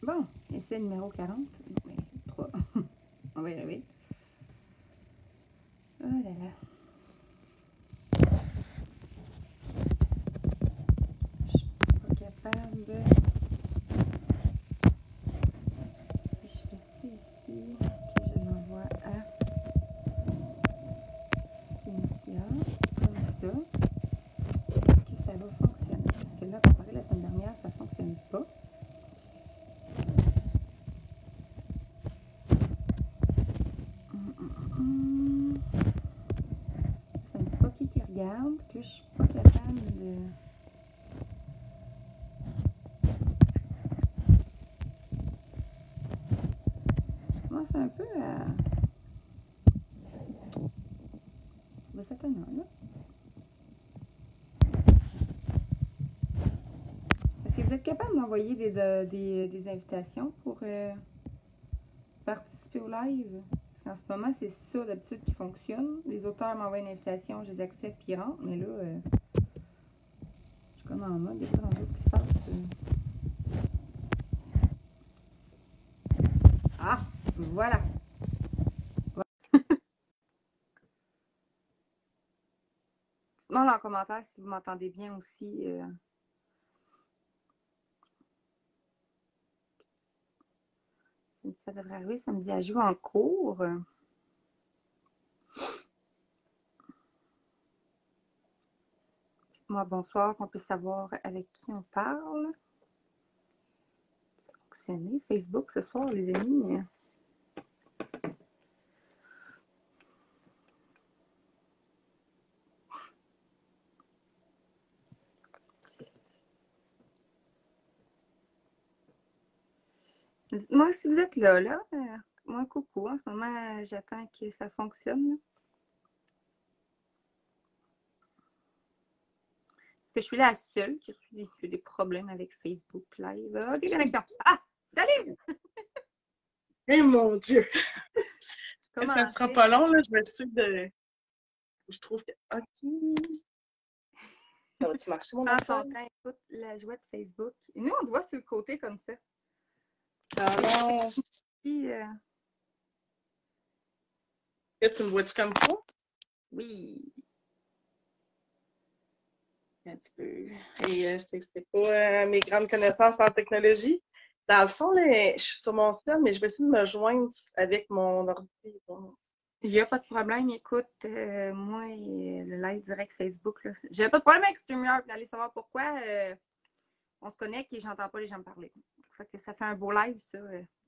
Bon, essai numéro 40. Mais 3. On va y arriver. Oh là là. Je suis pas capable. Si je fais ça ici, que je l'envoie à Cynthia, comme ça, est-ce que ça va fonctionner? Parce que là, comparé à la semaine dernière, ça ne fonctionne pas. Ça me dit pas qui regarde, que je suis pas capable de... Je commence un peu à... trouver ça étonnant, là. Est-ce que vous êtes capable d'envoyer des invitations pour participer au live? Parce qu'en ce moment, c'est ça d'habitude qui fonctionne. Les auteurs m'envoient une invitation, je les accepte puis ils rentrent. Mais là, je suis comme en mode, des fois, dans tout ce qui se passe. Ah, voilà. Dites-moi dans les commentaires si vous m'entendez bien aussi. Ça devrait arriver samedi à jouer en cours. Dites-moi bonsoir, qu'on puisse savoir avec qui on parle. Ça fonctionne. Facebook ce soir, les amis. Dites-moi si vous êtes là. Moi, coucou. En ce moment, j'attends que ça fonctionne. Est-ce que je suis la seule qui a des problèmes avec Facebook Live? OK, connexion. Ah! Salut! Eh mon Dieu! Comment Ça sera pas long, là. Je vais essayer de... Je trouve que... OK. Ça va-tu marcher, mon Prends affaire? ton temps, écoute la joie de Facebook. Et nous, on te voit sur le côté comme ça. Ah non! Puis, Là, tu me vois-tu comme ça? oui. Un petit peu. Et c'est pas mes grandes connaissances en technologie. Dans le fond, là, je suis sur mon site, mais je vais essayer de me joindre avec mon ordi. Bon. Il n'y a pas de problème. Écoute, moi, le live direct Facebook, là, j'avais pas de problème avec StreamYard. Allez savoir pourquoi. On se connecte et j'entends pas les gens me parler. Fait que ça fait un beau live, ça.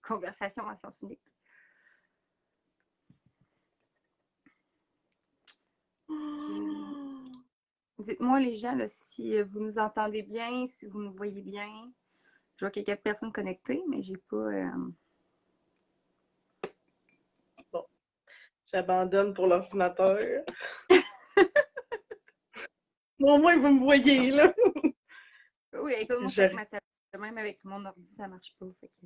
Conversation à sens unique. Dites-moi, les gens, là, si vous nous entendez bien, si vous nous voyez bien. Je vois qu'il y a 4 personnes connectées, mais j'ai pas... Bon, j'abandonne pour l'ordinateur. Au moins, vous me voyez, là. Oui, écoute, moi, c'est avec ma tablette. Même avec mon ordi, ça marche pas. Fait que...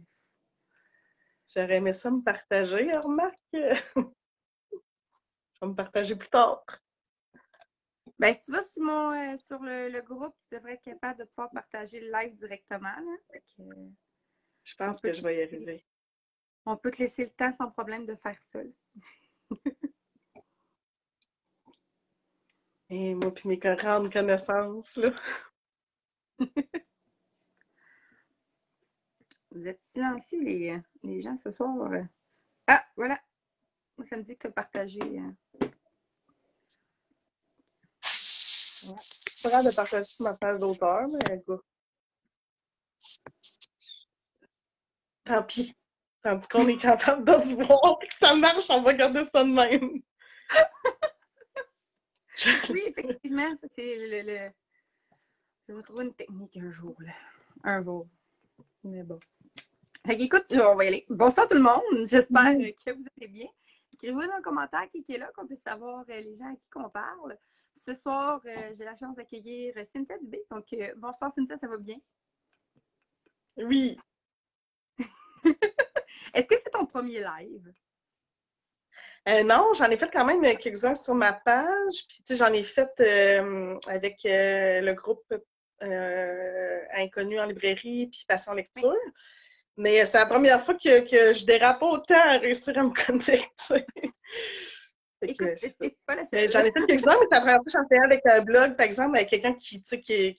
J'aurais aimé ça me partager, remarque. Je vais me partager plus tard. Ben, si tu vas sur le groupe, tu devrais être capable de pouvoir partager le live directement. Là. Fait que, Je pense que je vais y arriver. On peut te laisser le temps sans problème de faire ça. Et moi, puis mes grandes connaissances, là. Vous êtes silencieux, les gens, ce soir. Ah, voilà. Ça me dit que tu as partagé. Ouais. C'est pas grave de partager sur ma page d'auteur, mais écoute. Tant pis. Tandis qu'on est capable de se voir et que ça marche, on va garder ça de même. Oui, effectivement, ça c'est le... Je vais trouver une technique un jour. Là. Un jour. Mais bon. Fait qu'écoute, on va y aller. Bonsoir tout le monde. J'espère que vous allez bien. Écrivez-vous dans le commentaire qui est là, qu'on puisse savoir les gens à qui qu'on parle. Ce soir, j'ai la chance d'accueillir Cynthia Dubé. Donc, bonsoir Cynthia, ça va bien? Oui. Est-ce que c'est ton premier live? Non, j'en ai fait quand même quelques-uns sur ma page. Puis, tu sais, j'en ai fait avec le groupe Inconnu en librairie puis Passion Lecture. Mais c'est la première fois que je dérape autant à réussir à me connecter. Fait Écoute, que c'est ça. c'est pas la Mais seule. j'en ai fait quelques-uns, mais c'est la première fois que j'en fais avec un blog, par exemple, avec quelqu'un qui, tu sais, qui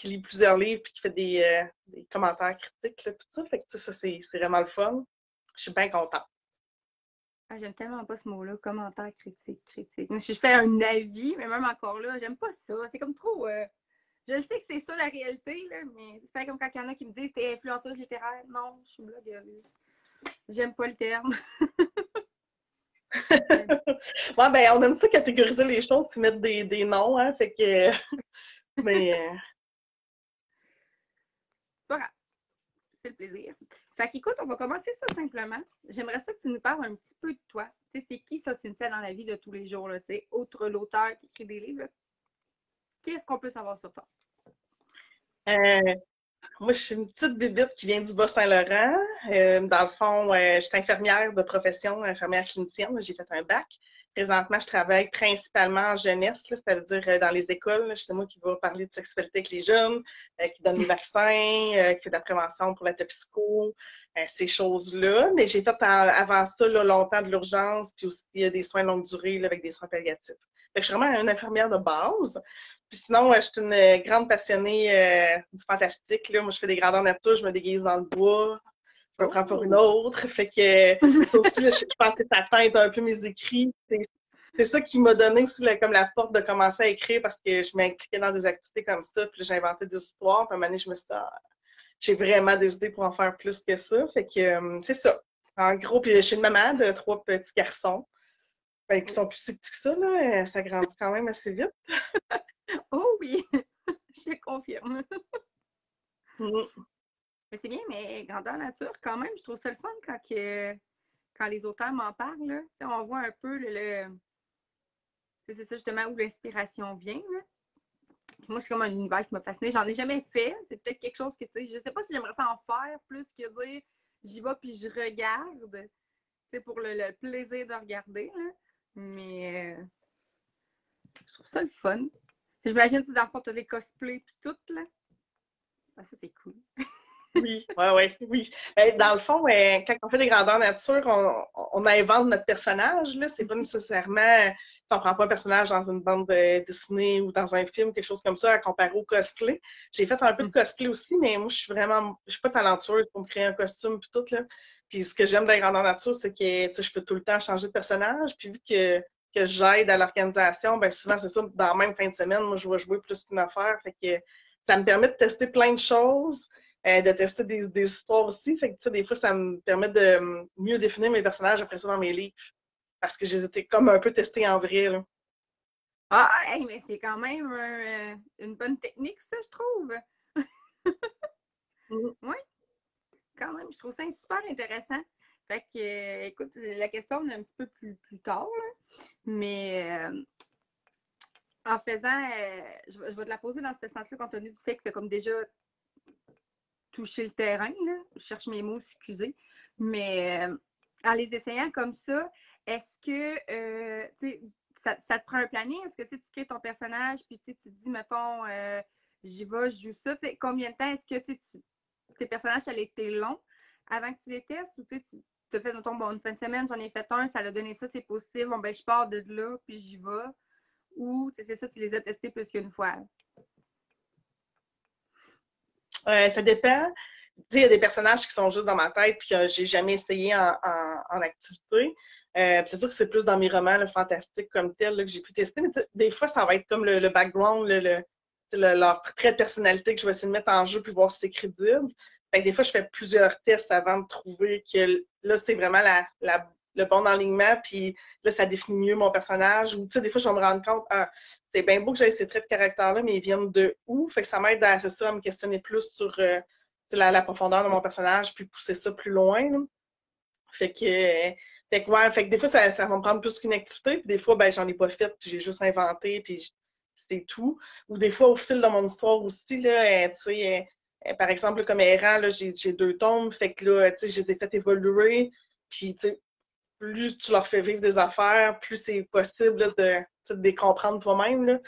lit plusieurs livres et qui fait des commentaires critiques, là, tout ça. Fait que ça, c'est vraiment le fun. Je suis bien contente. Ah, j'aime tellement pas ce mot-là, commentaire critique. Mais si je fais un avis, mais même encore là, j'aime pas ça. C'est comme trop. Je sais que c'est ça la réalité, là, mais c'est pas comme quand il y en a qui me disent t'es influenceuse littéraire. Non, je suis blogueuse. J'aime pas le terme. Ouais, ben, on aime ça catégoriser les choses puis mettre des noms, hein. Fait que. Mais. Pas grave. C'est le plaisir. Fait qu'écoute, on va commencer ça simplement. J'aimerais ça que tu nous parles un petit peu de toi. Tu sais, c'est qui ça, Cynthia, dans la vie de tous les jours, là, tu sais, outre l'auteur qui écrit des livres, là. Qu'est-ce qu'on peut savoir sur toi? Euh, Moi, je suis une petite bébite qui vient du Bas-Saint-Laurent. Dans le fond, je suis infirmière de profession, infirmière clinicienne. J'ai fait un bac. Présentement, je travaille principalement en jeunesse, là, ça veut dire dans les écoles. C'est moi qui vais parler de sexualité avec les jeunes, qui donne les vaccins, qui fait de la prévention pour la toxico, ces choses-là. Mais j'ai fait avant ça là, longtemps de l'urgence, puis aussi des soins longue durée là, avec des soins palliatifs. Fait que je suis vraiment une infirmière de base. Puis sinon, je suis une grande passionnée du fantastique. Là. Moi, je fais des grandeurs nature, je me déguise dans le bois, je me prends pour une autre. Fait que ça aussi, là, je pense que ça teinte un peu mes écrits. C'est ça qui m'a donné aussi là, comme la porte de commencer à écrire parce que je m'impliquais dans des activités comme ça. Puis j'inventais des histoires. Puis à un moment donné, je me suis dit, j'ai vraiment des idées pour en faire plus que ça. Fait que c'est ça. En gros, puis je suis une maman de 3 petits garçons. Ben, qui sont plus si petits que ça, là. Ça grandit quand même assez vite. Oh oui, je confirme. Mm. Mais c'est bien, mais grandeur nature, quand même, je trouve ça le fun quand les auteurs m'en parlent. Là. On voit un peu c'est ça justement où l'inspiration vient. Là. Moi, c'est comme un univers qui m'a fasciné. J'en ai jamais fait. C'est peut-être quelque chose que, tu sais, je sais pas si j'aimerais ça en faire plus que dire j'y vais puis je regarde. C'est pour le plaisir de regarder. Là. Mais je trouve ça le fun. J'imagine que dans le fond, tu as des cosplays puis tout, là. Ah, ça, c'est cool. Oui, oui. Dans le fond, quand on fait des grandeurs nature, on invente notre personnage. Là. C'est pas nécessairement. On prend pas un personnage dans une bande dessinée ou dans un film, quelque chose comme ça, à comparer au cosplay. J'ai fait un peu de cosplay aussi, mais moi, je suis pas talentueuse pour me créer un costume puis tout, là. Puis ce que j'aime dans les grandeurs nature, c'est que je peux tout le temps changer de personnage. Puis vu que j'aide à l'organisation, ben souvent, c'est ça, dans la même fin de semaine, moi, je vais jouer plus qu'une affaire. Fait que ça me permet de tester plein de choses. De tester des histoires aussi. Fait que, des fois, ça me permet de mieux définir mes personnages après ça dans mes livres. Parce que j'ai été comme un peu testée en vrai. Là. Ah, hey, mais c'est quand même une bonne technique, ça, je trouve. Oui, quand même, je trouve ça super intéressant. Fait que, écoute, la question est un petit peu plus tard, là. Mais en faisant, je vais te la poser dans ce sens-là, compte tenu du fait que tu as comme déjà touché le terrain, là. Je cherche mes mots, excusez. Mais en les essayant comme ça, est-ce que, ça te prend un planning? Est-ce que tu crées ton personnage, puis tu te dis, mettons, j'y vais, je joue ça. Combien de temps est-ce que tes personnages, ça a été long avant que tu les testes? Ou tu as fait, mettons, bon, une fin de semaine, j'en ai fait un, ça a donné ça, c'est possible. Bon, ben, je pars de là, puis j'y vais. Ou, c'est ça, tu les as testés plus qu'une fois. Ça dépend. Il y a des personnages qui sont juste dans ma tête et que j'ai jamais essayé en activité. C'est sûr que c'est plus dans mes romans le fantastique comme tel là, que j'ai pu tester. Mais des fois, ça va être comme le background, leur trait de personnalité que je vais essayer de mettre en jeu puis voir si c'est crédible. Fait que des fois, je fais plusieurs tests avant de trouver que là, c'est vraiment le bon enlignement, puis là, ça définit mieux mon personnage. Ou, des fois, je vais me rendre compte, c'est bien beau que j'ai ces traits de caractère-là, mais ils viennent de où? Fait que ça m'aide à me questionner plus sur la profondeur de mon personnage, puis pousser ça plus loin. Là. Fait que, fait que des fois, ça va me prendre plus qu'une activité, puis des fois, ben, j'en ai pas fait, puis j'ai juste inventé, puis c'est tout. Ou des fois, au fil de mon histoire aussi, là, par exemple, comme Errant, là, j'ai 2 tomes, fait que là, je les ai fait évoluer, puis plus tu leur fais vivre des affaires, plus c'est possible là, de les comprendre toi-même. Là.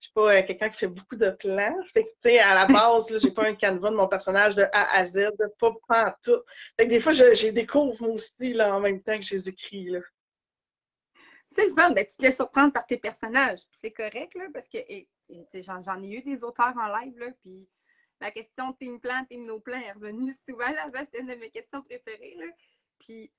suis pas quelqu'un qui fait beaucoup de plans. Fait que, tu sais, à la base, là, j'ai pas un canevas de mon personnage de A à Z, pas en tout. Fait que des fois, j'ai découvre moi aussi, là, en même temps que je les écris, là. C'est le fun, ben, tu te laisses surprendre par tes personnages. C'est correct, là, parce que j'en ai eu des auteurs en live, là, puis la question team plan, team no plan est revenue souvent. Là, c'était une de mes questions préférées. Là. Puis,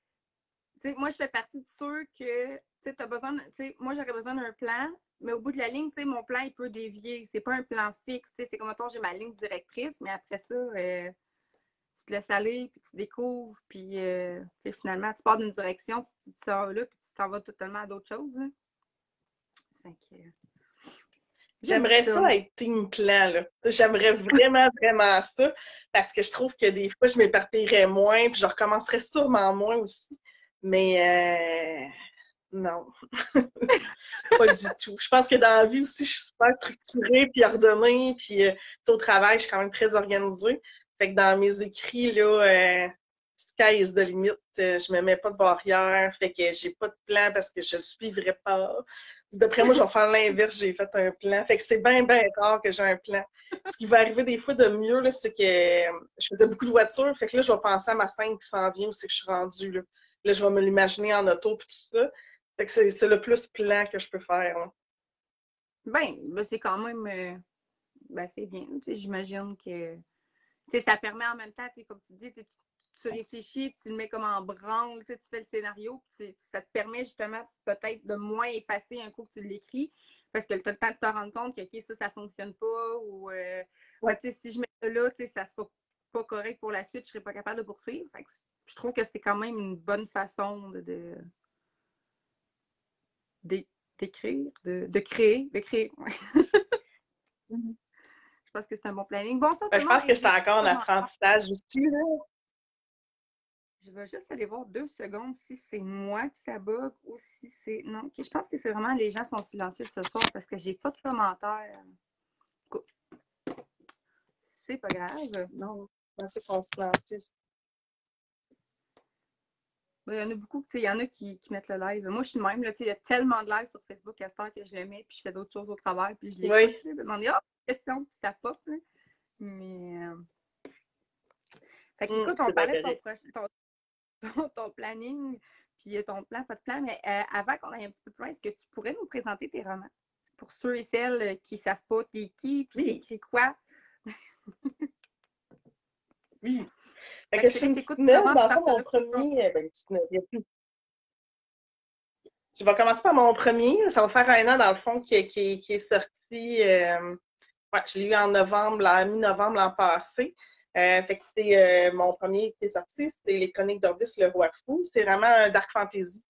moi, je fais partie de ceux que tu as besoin, moi, j'aurais besoin d'un plan, mais au bout de la ligne, mon plan, il peut dévier. C'est pas un plan fixe. C'est comme, mettons, j'ai ma ligne directrice, mais après ça, tu te laisses aller, puis tu découvres, puis finalement, tu pars d'une direction, tu sors là, puis tu t'en vas totalement à d'autres choses. Là. Fait que, j'aimerais ça être team plan, là. J'aimerais vraiment, vraiment ça, parce que je trouve que des fois, je m'éparpillerais moins, puis je recommencerais sûrement moins aussi. Mais non, pas du tout. Je pense que dans la vie aussi, je suis super structurée, puis ordonnée, puis au travail, je suis quand même très organisée. Fait que dans mes écrits, là, sky is the limit, je me mets pas de barrière, fait que j'ai pas de plan parce que je le suivrai pas. D'après moi, je vais faire l'inverse, j'ai fait un plan. Fait que c'est bien, bien rare que j'ai un plan. Ce qui va arriver des fois de mieux, là, c'est que je faisais beaucoup de voitures, fait que là, je vais penser à ma scène qui s'en vient, où c'est que je suis rendue, là. Là, je vais me l'imaginer en auto, puis tout ça. Fait que c'est le plus plan que je peux faire. Là. Ben, c'est quand même... c'est bien. J'imagine que... ça permet en même temps, comme tu dis, tu réfléchis, tu le mets comme en branle, tu fais le scénario, ça te permet justement peut-être de moins effacer un coup que tu l'écris, parce que tu as le temps de te rendre compte que OK, ça fonctionne pas, ou si je mets ça là, ça sera pas correct pour la suite, je serai pas capable de poursuivre. Fait que je trouve que c'est quand même une bonne façon d'écrire, de créer. Ouais. Je pense que c'est un bon planning. Bon, ça, Je pense que j'étais encore en apprentissage aussi. Là. Je vais juste aller voir 2 secondes si c'est moi qui ça bug ou si c'est. Non, okay. Je pense que c'est vraiment les gens sont silencieux ce soir parce que j'ai pas de commentaires. C'est pas grave. Non, c'est sont silencieux. Il y en a beaucoup, il y en a qui mettent le live. Moi, je suis même, il y a tellement de live sur Facebook à cette heure que je le mets, puis je fais d'autres choses au travers, puis je l'écoute. Je me demande, question, puis ça pop. Là. Mais. Fait qu'écoute, on parlait de ton planning, puis ton plan, pas de plan, mais avant qu'on aille un petit peu plus loin, est-ce que tu pourrais nous présenter tes romans? Pour ceux et celles qui ne savent pas t'es qui, puis t'écris quoi? Oui. Fait que je suis une petite neuve. Dans le fond, mon premier... une petite neuve, il y a plus. Je vais commencer par mon premier. Ça va faire 1 an, dans le fond, qui est sorti... je l'ai eu en novembre, mi-novembre l'an passé. Fait que c'est mon premier qui est sorti, c'était Les Chroniques d'Orbis, le roi fou. C'est vraiment un dark fantasy.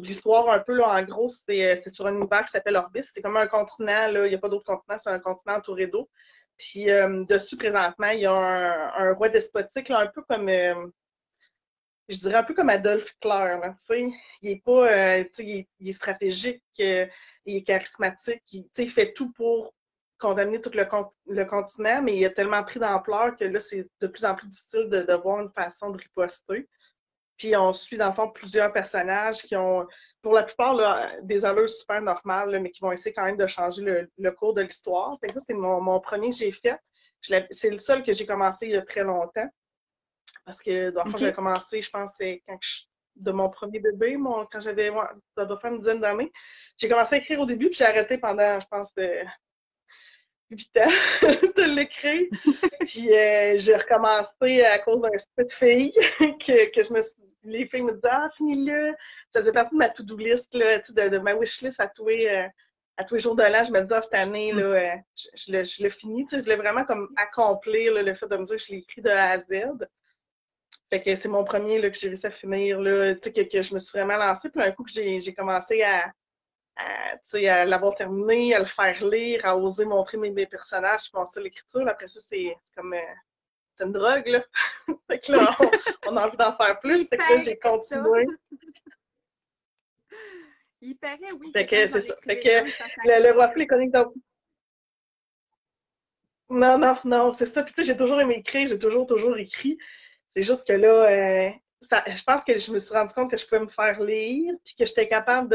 L'histoire, un peu, là, en gros, c'est sur un univers qui s'appelle Orbis. C'est comme un continent, là, il n'y a pas d'autre continent, c'est un continent entouré d'eau. Puis dessus, présentement, il y a un roi despotique, là, un peu comme, je dirais un peu comme Adolphe Hitler. Là, il est pas, il est stratégique, il est charismatique, il fait tout pour condamner tout le continent, mais il a tellement pris d'ampleur que là, c'est de plus en plus difficile de voir une façon de riposter. Puis on suit, dans le fond, plusieurs personnages qui ont, pour la plupart, là, des allures super normales, là, mais qui vont essayer quand même de changer le cours de l'histoire. Ça, c'est mon premier que j'ai fait. C'est le seul que j'ai commencé il y a très longtemps. Parce que, dans le fond, j'avais commencé, je pense, de mon premier bébé, quand j'avais, ça doit faire une dizaine d'années. J'ai commencé à écrire au début, puis j'ai arrêté pendant, je pense, 8 ans de l'écrire. Puis j'ai recommencé à cause d'un petit fille que je me suis. Les filles me disaient Ah, finis-le. Ça faisait partie de ma to-do list, là, de ma wishlist à tous les jours de l'an. Je me disais cette année, là, je le finis. Je voulais vraiment comme accomplir là, le fait de me dire que je l'ai écrit de A à Z. Fait que c'est mon premier là, que j'ai réussi à finir, là, que je me suis vraiment lancée. Puis un coup que j'ai commencé à l'avoir terminé, à le faire lire, à oser montrer mes personnages, je pense à l'écriture. Après ça, c'est comme c'est une drogue, là. Fait que là, on a envie d'en faire plus. Fait que là, j'ai continué. Il paraît, oui. Fait que c'est ça. Fait que le roi fou, les chroniques d'Orbis. Non, c'est ça. Puis tu sais, j'ai toujours aimé écrire, j'ai toujours écrit. C'est juste que là, je pense que je me suis rendu compte que je pouvais me faire lire, puis que j'étais capable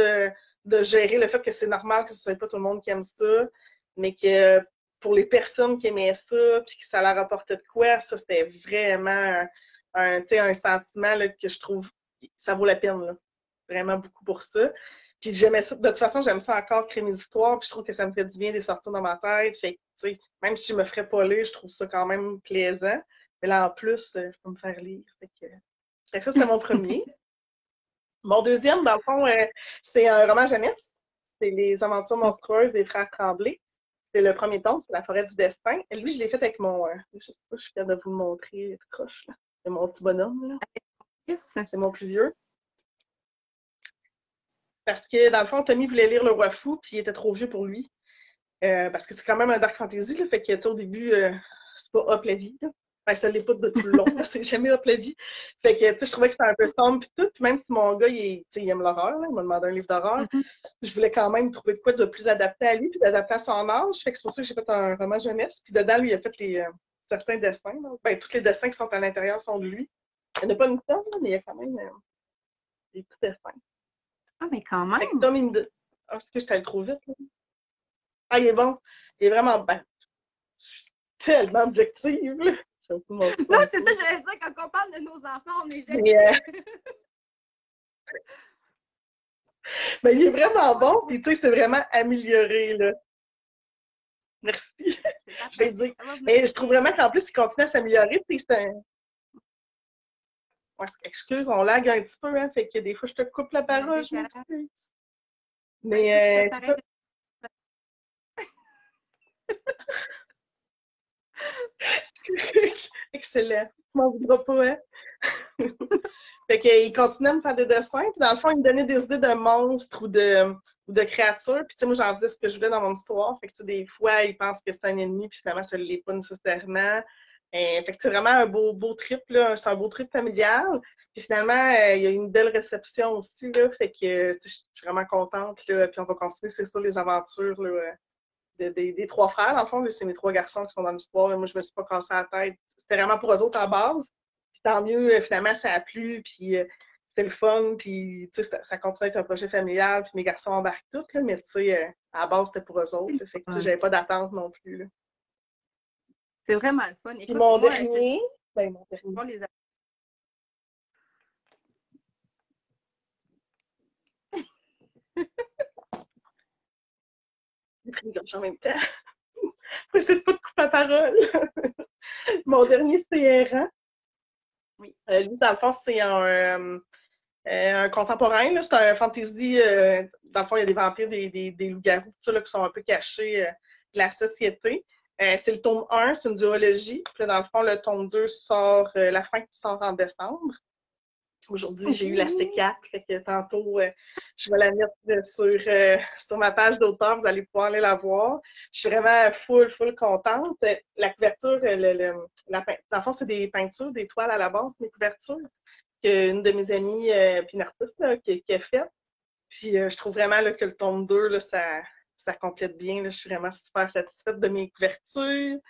de gérer le fait que c'est normal que ce soit pas tout le monde qui aime ça, mais que pour les personnes qui aimaient ça, puis que ça leur apportait de quoi, ça, c'était vraiment un sentiment là, que je trouve ça vaut la peine, là. Vraiment beaucoup pour ça. Puis j'aimais ça. De toute façon, j'aime ça encore créer mes histoires, puis je trouve que ça me fait du bien de les sortir dans ma tête. Fait que, tu sais, même si je me ferais pas lire, je trouve ça quand même plaisant. Mais là, en plus, je peux me faire lire. Fait que ça, c'était mon premier. Mon deuxième, dans le fond, c'est un roman jeunesse. C'est Les aventures monstrueuses des frères Tremblay. C'est le premier tome, c'est La forêt du destin. Et lui, je l'ai fait avec mon. Je sais pas, je suis capable de vous le montrer, croche, là. C'est mon petit bonhomme, là. C'est mon plus vieux. Parce que, dans le fond, Tommy voulait lire Le Roi Fou, puis il était trop vieux pour lui. Parce que c'est quand même un dark fantasy, là, fait que, tu sais, au début, c'est pas hop la vie, là. Enfin, ça l'est pas de tout le long, là, c'est jamais hop la vie. Fait que, tu sais, je trouvais que c'était un peu sombre pis tout, puis même si mon gars, il aime l'horreur, là, il m'a demandé un livre d'horreur, je voulais quand même trouver de quoi de plus adapté à lui, puis d'adapté à son âge, fait que c'est pour ça que j'ai fait un roman jeunesse, puis dedans, lui, il a fait certains dessins, là. Ben, tous les dessins qui sont à l'intérieur sont de lui. Il n'y en a pas une tonne, mais il y a quand même des petits dessins. Ah, mais quand même! Fait que Tom, est-ce que je t'allais trop vite, là? Ah, il est bon. Il est vraiment bon. Je suis tellement objective, là. Non, c'est ça, j'allais dire, quand on parle de nos enfants, on est jamais... Mais il est vraiment bon, puis tu sais, c'est vraiment amélioré, là. Merci. Je vais dire. Mais je trouve vraiment qu'en plus, il continue à s'améliorer, tu sais, c'est un... Ouais, excuse, on lag un petit peu, hein, fait que des fois, je te coupe la parole, je m'excuse. Mais c'est pas... Excellent. Tu m'en voudras pas, hein? Fait qu'il continue à me faire des dessins, puis dans le fond, il me donnait des idées de monstres ou de créatures, puis tu sais, moi, j'en faisais ce que je voulais dans mon histoire. Fait que tu sais, des fois, il pense que c'est un ennemi, puis finalement, ça ne l'est pas nécessairement. Fait que c'est vraiment un beau trip, là. C'est un beau trip familial. Puis finalement, il y a une belle réception aussi, là. Fait que je suis vraiment contente, là. Puis on va continuer, c'est ça, les aventures, là, des trois frères, dans le fond. C'est mes trois garçons qui sont dans l'histoire. Moi, je me suis pas cassé la tête. C'était vraiment pour eux autres à base. Puis tant mieux, finalement, ça a plu. Puis c'est le fun. Puis tu sais, ça continue à être un projet familial. Puis mes garçons embarquent tout. Là, mais tu sais, à la base, c'était pour eux autres. Là, fait que tu sais, j'avais pas d'attente non plus. Là. C'est vraiment le fun. Écoute, puis mon dernier. Ben, mon dernier. J'ai pris une gorge en même temps. Pour essayer de pas te couper la parole. Mon dernier, c'est Errant. Oui. Lui, dans le fond, c'est un contemporain. C'est un fantasy. Dans le fond, il y a des vampires, des loups-garous, tout ça, là, qui sont un peu cachés de la société. C'est le tome 1, c'est une duologie. Puis là, dans le fond, le tome 2 sort, la fin qui sort en décembre. Aujourd'hui, j'ai eu la C4, fait que tantôt, je vais la mettre sur ma page d'auteur, vous allez pouvoir aller la voir. Je suis vraiment full contente. La couverture, dans le fond, c'est des peintures, des toiles à la base, mes couvertures, qu'une de mes amies, puis une artiste, là, qui a fait. Puis je trouve vraiment là, que le tome 2, là, ça complète bien. Là. Je suis vraiment super satisfaite de mes couvertures.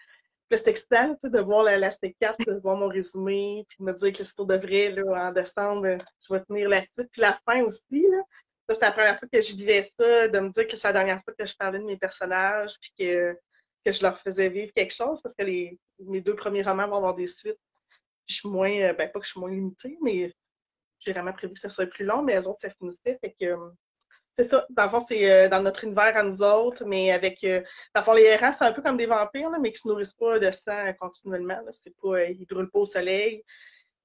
Puis c'est excitant de voir la C4, de voir mon résumé, puis de me dire que c'est pour de vrai, là, en décembre, je vais tenir la suite. Puis la fin aussi, là. Ça, c'est la première fois que je vivais ça, de me dire que c'est la dernière fois que je parlais de mes personnages, puis que je leur faisais vivre quelque chose, parce que mes deux premiers romans vont avoir des suites. Puis je suis moins, pas que je suis moins limitée, mais j'ai vraiment prévu que ça soit plus long, mais les autres, ça finissait. Fait que c'est ça. Dans le fond, c'est dans notre univers à nous autres, mais avec. Dans le fond, les errants, c'est un peu comme des vampires, là, mais qui ne se nourrissent pas de sang continuellement. Là. C'est pas, ils ne brûlent pas au soleil.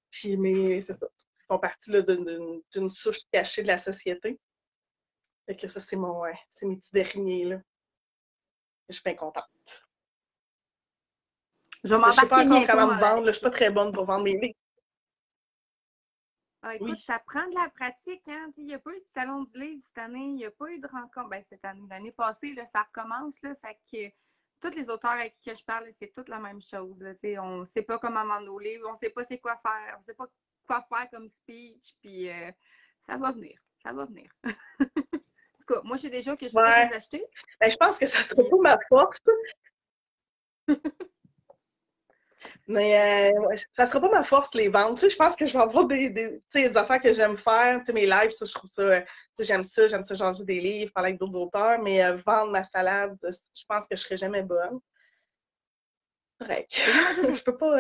Puis, mais c'est ça. Ils font partie là, d'une souche cachée de la société. Fait que ça, c'est mes petits derniers. Là. Je suis bien contente. Je ne sais pas encore comment me vendre. Là, je ne suis pas très bonne pour vendre mes livres. Ah, écoute, ça prend de la pratique. Hein? Il n'y a pas eu de salon du livre cette année, il n'y a pas eu de rencontre. Ben, cette année, l'année passée, là, ça recommence. Là, fait que tous les auteurs avec qui je parle, c'est toute la même chose. Là, on ne sait pas comment vendre nos livres, on ne sait pas c'est quoi faire, on ne sait pas quoi faire comme speech, puis ça va venir. Ça va venir. En tout cas, moi, j'ai déjà que je vais les acheter. Ben, je pense que ça ne sera pas ma force. Mais ça ne sera pas ma force, les ventes. Tu sais, je pense que je vais avoir des affaires que j'aime faire. Tu sais, mes lives, ça, je trouve ça j'aime ça jaser des livres, parler avec d'autres auteurs, mais vendre ma salade, je pense que je serais jamais bonne. Correct. Je peux pas...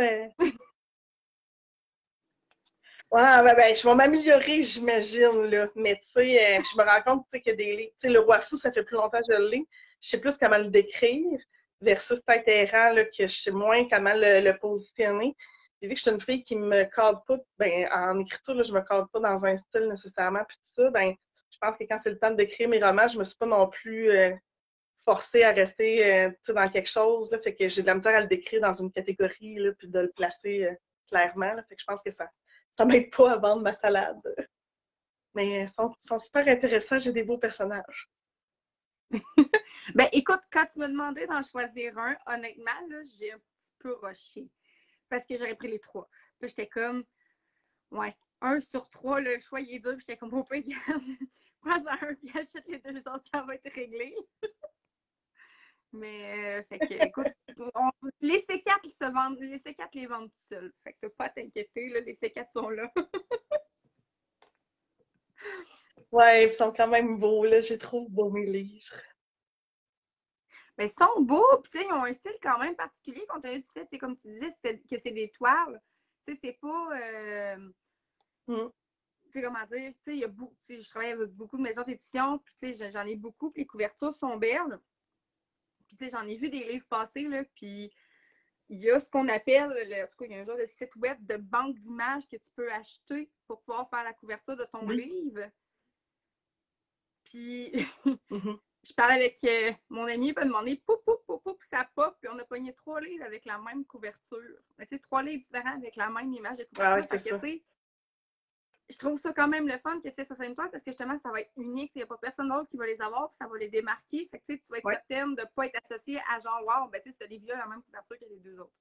Ouais, ben, je vais m'améliorer, j'imagine, là. Mais tu sais, je me rends compte, tu sais, que des livres... Tu sais, Le Roi Fou, ça fait plus longtemps que je l'ai. Je sais plus comment le décrire versus Tête errant, là, que je sais moins comment le positionner. Puis vu que je suis une fille qui me cadre pas, ben, en écriture, là, je me cadre pas dans un style nécessairement, puis tout ça, ben, je pense que quand c'est le temps d'écrire mes romans, je me suis pas non plus forcée à rester tu sais, dans quelque chose, là, fait que j'ai de la misère à le décrire dans une catégorie, là, puis de le placer clairement, là, fait que je pense que ça m'aide pas à vendre ma salade. Mais sont super intéressants, j'ai des beaux personnages. Ben, écoute, quand tu m'as demandé d'en choisir un, honnêtement, là, j'ai un petit peu rushé. Parce que j'aurais pris les 3. Puis j'étais comme, ouais, 1/3, le choix, il est dur. Puis j'étais comme, au pire, prends-en un, puis achète les 2 autres, ça va être réglé. Mais, fait que, écoute, les C4 se vendent, les C4 les vendent tout seuls. Fait que t'as pas à t'inquiéter, là, les C4 sont là. Ouais, ils sont quand même beaux, là. J'ai trop beau mes livres. Mais ils sont beaux, puis ils ont un style quand même particulier, compte tenu du fait, comme tu disais, que c'est des toiles. Tu sais, c'est pas. Tu sais, comment dire, tu sais, il y a beaucoup, je travaille avec beaucoup de maisons d'édition, puis tu sais, j'en ai beaucoup, puis les couvertures sont belles. Puis tu sais, j'en ai vu des livres passer, là, puis il y a ce qu'on appelle, en tout cas, il y a un genre de site web de banque d'images que tu peux acheter pour pouvoir faire la couverture de ton livre. Puis je parlais avec mon ami, il m'a demandé poup, poup, poup, poup, ça pop, puis on a pogné 3 livres avec la même couverture. Mais tu sais, 3 livres différents avec la même image de couverture. Ah ouais, c'est ça. Je trouve ça quand même le fun que ça soit une toile parce que justement, ça va être unique. Il n'y a pas personne d'autre qui va les avoir, puis ça va les démarquer. Fait que tu vas être certaine de ne pas être associée à genre, wow, ben tu sais, ce livre-là a la même couverture que les 2 autres.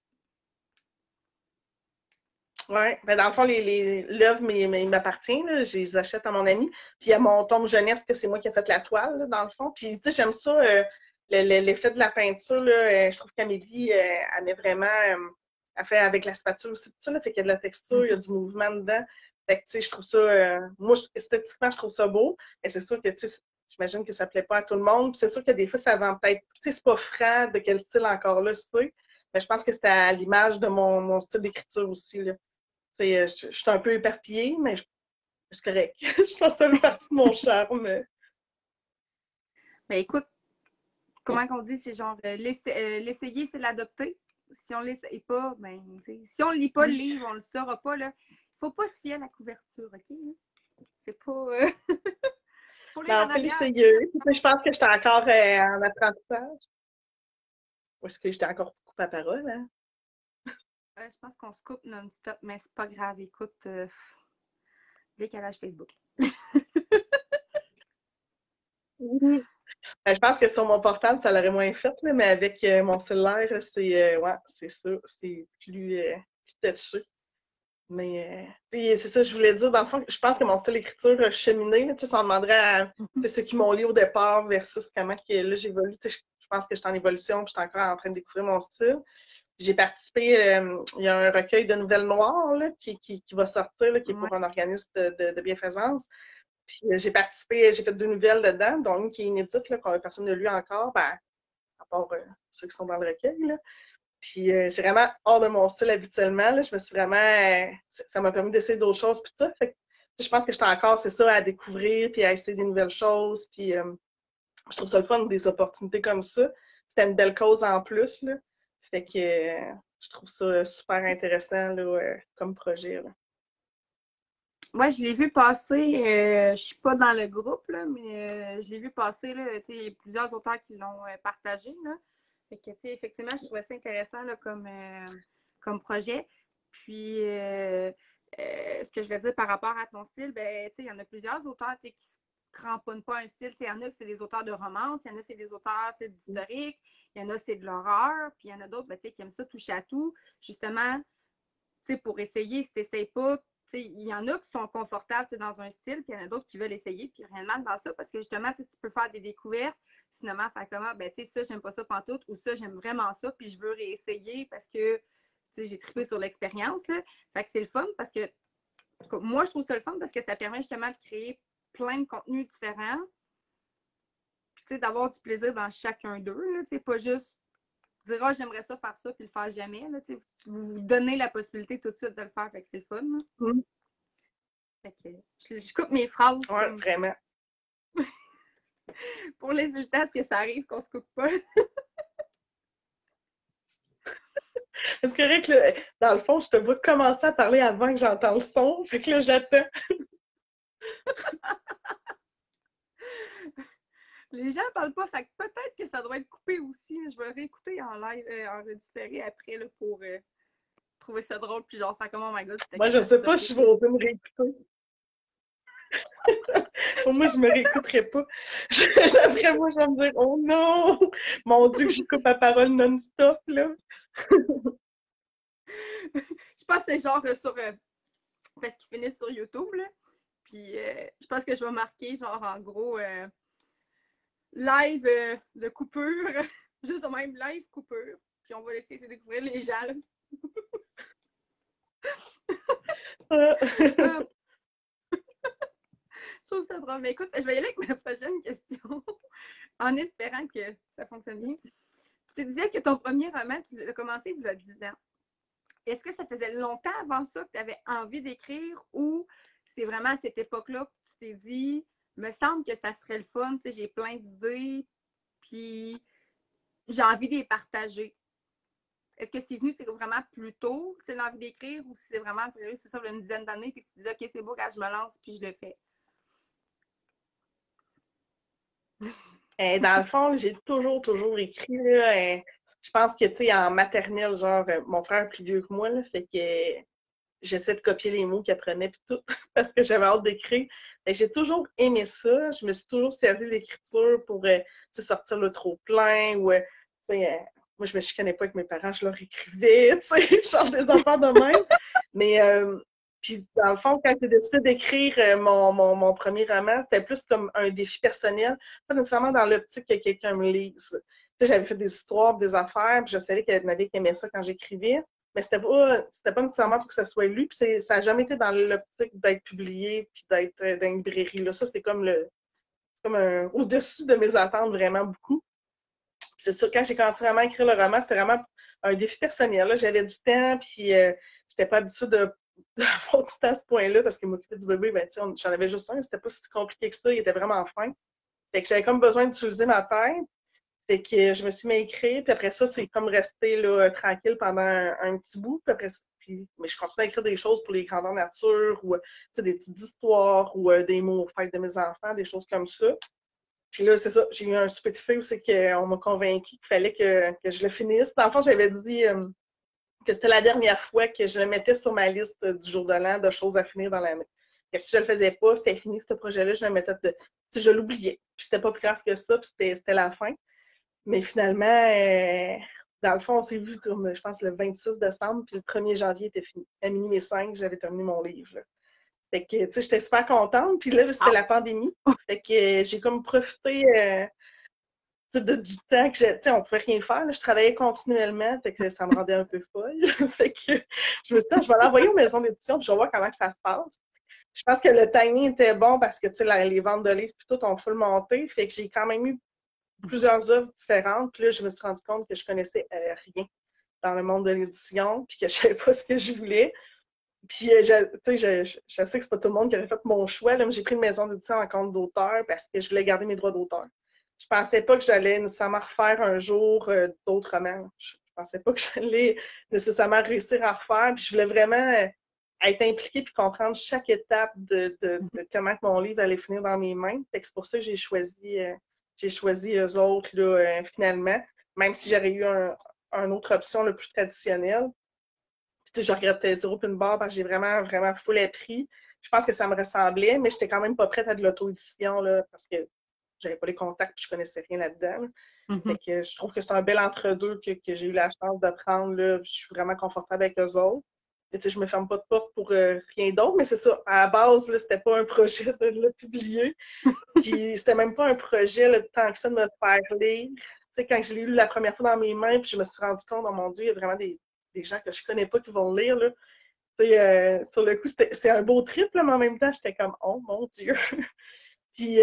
Oui, ben dans le fond, l'œuvre m'appartient, je les achète à mon ami. Puis il y a mon tome jeunesse que c'est moi qui ai fait la toile, là, dans le fond. Puis tu sais, j'aime ça, l'effet de la peinture, là, je trouve qu'Amélie, elle met vraiment, elle fait avec la spatule aussi, tout ça, là, fait qu'il y a de la texture, il y a du mouvement dedans. Fait que tu sais, je trouve ça, moi, esthétiquement, je trouve ça beau. Mais c'est sûr que, tu sais, j'imagine que ça ne plaît pas à tout le monde. C'est sûr que des fois, ça vend peut-être, tu sais, c'est pas franc de quel style encore là, tu sais. Mais je pense que c'est à l'image de mon style d'écriture aussi, là. Je suis un peu éparpillée, mais c'est correct. Je pense que ça fait partie de mon charme. Ben écoute, comment qu'on dit, c'est genre l'essayer, c'est l'adopter. Si on l'essaye pas, ben, si on lit pas le livre, on le saura pas. Là. Faut pas se fier à la couverture, OK? C'est pas. Faut lire en l'essayer. Je pense que j'étais encore en apprentissage. Ou est-ce que j'étais encore coupe à parole, hein? Je pense qu'on se coupe non-stop, mais c'est pas grave. Écoute, décalage Facebook. Je pense que sur mon portable, ça l'aurait moins fait, là, mais avec mon cellulaire, c'est ça, c'est plus touché. Mais c'est ça, je voulais dire, dans le fond, je pense que mon style d'écriture a cheminé. Tu sais, si on demanderait à ceux qui m'ont lu au départ versus comment là, j'évolue, tu sais, je pense que je suis en évolution, puis je suis encore en train de découvrir mon style. J'ai participé, il y a un recueil de nouvelles noires là, qui va sortir, là, qui est pour un organisme de bienfaisance. Puis j'ai participé, j'ai fait 2 nouvelles dedans, dont une qui est inédite, là, que personne n'a lu encore, ben, à part ceux qui sont dans le recueil. Là. Puis c'est vraiment hors de mon style habituellement. Là. Je me suis vraiment. Ça m'a permis d'essayer d'autres choses, puis tout ça. Fait que, je pense que j'étais encore, c'est ça, à découvrir, puis à essayer des nouvelles choses. Puis je trouve ça le fun, des opportunités comme ça. C'était une belle cause en plus. Là. Fait que je trouve ça super intéressant là, comme projet. Là. Ouais, je l'ai vu passer. Je suis pas dans le groupe, là, mais je l'ai vu passer. Là, il y a plusieurs auteurs qui l'ont partagé. Là. Fait que, effectivement, je trouvais ça intéressant là, comme projet. Puis, ce que je vais dire par rapport à ton style, ben, il y en a plusieurs auteurs qui se cramponnent pas un style. Il y en a que c'est des auteurs de romance, il y en a c'est des auteurs d'historique, il y en a c'est de l'horreur, puis il y en a d'autres ben, qui aiment ça toucher à tout. Justement, pour essayer, si tu n'essayes pas, il y en a qui sont confortables dans un style, puis il y en a d'autres qui veulent essayer, puis rien de mal dans ça, parce que justement, tu peux faire des découvertes, finalement, faire comment, ben, tu sais, ça, j'aime pas ça pantoute, ou ça, j'aime vraiment ça, puis je veux réessayer parce que, j'ai trippé sur l'expérience, là. Fait que c'est le fun parce que, moi, je trouve ça le fun parce que ça permet justement de créer plein de contenus différents. Puis, tu sais, d'avoir du plaisir dans chacun d'eux, là, tu sais, pas juste dire, ah, j'aimerais ça faire ça, puis le faire jamais, là, tu sais. Vous vous donnez la possibilité tout de suite de le faire, fait que c'est le fun, là. Fait que je coupe mes phrases Ouais, comme vraiment. pour les résultats, est-ce que ça arrive qu'on se coupe pas? C'est correct, là, dans le fond, je te vois commencer à parler avant que j'entende le son. Fait que là, j'attends. Les gens parlent pas, fait que peut-être que ça doit être coupé aussi. Je vais réécouter en live, en redifféré après là, pour trouver ça drôle. Puis genre, faire comme oh my god, c'était Moi, je sais pas catastrophique. si je vais oser me réécouter. Pour moi, je me réécouterai pas. Après moi, je vais me dire, oh non! Mon Dieu, que je coupe la parole non-stop, là. Je pense que c'est genre sur. Parce qu'ils finissent sur YouTube, là. Puis je pense que je vais marquer, genre, en gros, live de coupure. Juste au même live coupure. Puis on va essayer de découvrir les gens, là. Je trouve ça drôle. Mais écoute, je vais y aller avec ma prochaine question. En espérant que ça fonctionne bien. Tu disais que ton premier roman, tu l'as commencé il y a 10 ans. Est-ce que ça faisait longtemps avant ça que tu avais envie d'écrire ou c'est vraiment à cette époque-là que tu t'es dit, me semble que ça serait le fun, tu sais, j'ai plein d'idées, puis j'ai envie de les partager. Est-ce que c'est venu vraiment plus tôt, tu sais, l'envie d'écrire, ou si c'est vraiment, c'est ça, une dizaine d'années, puis que tu te dis, OK, c'est beau, quand je me lance, puis je le fais. Dans le fond, j'ai toujours écrit, là. Je pense que, tu sais, en maternelle, genre, mon frère est plus vieux que moi, là, fait que j'essaie de copier les mots qu'il apprenait puis tout, parce que j'avais hâte d'écrire. J'ai toujours aimé ça. Je me suis toujours servi de l'écriture pour sortir le trop-plein ou, moi, je me chicanais pas avec mes parents, je leur écrivais, tu sais, genre des enfants de même. Mais, puis, dans le fond, quand j'ai décidé d'écrire mon premier roman, c'était plus comme un défi personnel, pas nécessairement dans l'optique que quelqu'un me lise. Tu sais, j'avais fait des histoires, des affaires, puis je savais qu'il y en avait qui aimaient ça quand j'écrivais. Mais c'était pas nécessairement pour que ça soit lu. Puis ça n'a jamais été dans l'optique d'être publié puis d'être dans une librairie. Là. Ça, c'est comme au-dessus de mes attentes vraiment beaucoup. Puis c'est sûr, quand j'ai commencé vraiment à écrire le roman, c'était vraiment un défi personnel. Là. J'avais du temps, puis j'étais pas habituée d'avoir du temps à ce point-là parce que m'occuper du bébé, ben, j'en avais juste un. C'était pas si compliqué que ça. Il était vraiment fin. Fait que j'avais comme besoin d'utiliser ma tête. Fait que je me suis mis à écrire, puis après ça, c'est comme rester là, tranquille pendant un petit bout. Puis après, mais je continue à écrire des choses pour les grandeurs nature, ou des petites histoires, ou des mots aux fêtes de mes enfants, des choses comme ça. Puis là, c'est ça, j'ai eu un super petit fait où c'est qu'on m'a convaincu qu'il fallait que je le finisse. Dans le fond, j'avais dit que c'était la dernière fois que je le mettais sur ma liste du jour de l'an de choses à finir dans l'année. Que si je le faisais pas, c'était fini, ce projet-là, je le mettais je l'oubliais. Puis c'était pas plus grave que ça, puis c'était la fin. Mais finalement, dans le fond, on s'est vu comme, je pense, le 26 décembre, puis le 1er janvier était fini. À minuit et 5, j'avais terminé mon livre. Là. Fait que, tu sais, j'étais super contente. Puis là, c'était la pandémie. Fait que j'ai comme profité du temps que tu sais, on pouvait rien faire. Là. Je travaillais continuellement, fait que ça me rendait un peu folle. Fait que je me suis dit, je vais l'envoyer aux maisons d'édition, puis je vais voir comment que ça se passe. Je pense que le timing était bon parce que, tu sais, les ventes de livres, tout ont full monté. Fait que j'ai quand même eu plusieurs œuvres différentes. Puis là, je me suis rendu compte que je connaissais rien dans le monde de l'édition, puis que je ne savais pas ce que je voulais. Puis, je sais que c'est pas tout le monde qui aurait fait mon choix, là, mais j'ai pris une maison d'édition en compte d'auteur parce que je voulais garder mes droits d'auteur. Je pensais pas que j'allais nécessairement refaire un jour d'autres romans. Je pensais pas que j'allais nécessairement réussir à refaire. Puis je voulais vraiment être impliquée puis comprendre chaque étape de comment mon livre allait finir dans mes mains. C'est pour ça que j'ai choisi eux autres là, finalement, même si j'aurais eu une autre option le plus traditionnelle. Puis, je regrettais zéro pin barre parce que j'ai vraiment, vraiment full appris. Je pense que ça me ressemblait, mais j'étais quand même pas prête à de l'auto-édition parce que j'avais pas les contacts et je connaissais rien là-dedans. Fait que je trouve que c'est un bel entre-deux que j'ai eu la chance de prendre. Là. Je suis vraiment confortable avec eux autres. Et, je me ferme pas de porte pour rien d'autre, mais c'est ça. À la base, là, c'était pas un projet de le publier. Puis c'était même pas un projet là, tant que ça de me faire lire. Quand je l'ai lu la première fois dans mes mains, puis je me suis rendu compte, oh mon Dieu, il y a vraiment des gens que je connais pas qui vont le lire. Là. Sur le coup, c'est un beau trip, là, mais en même temps, j'étais comme, oh mon Dieu! Puis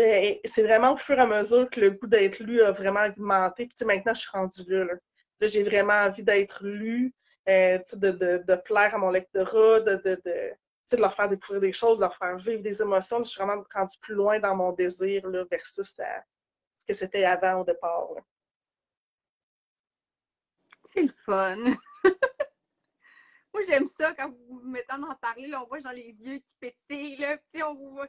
c'est vraiment au fur et à mesure que le goût d'être lu a vraiment augmenté. Puis maintenant, je suis rendue là. Là, j'ai vraiment envie d'être lue, de plaire à mon lectorat, de leur faire découvrir des choses, de leur faire vivre des émotions. Je suis vraiment rendue plus loin dans mon désir là, versus ce que c'était avant au départ. Là. C'est le fun. Moi, j'aime ça quand vous vous mettez en parler. Là, on voit genre les yeux qui pétillent. Là, on vous voit.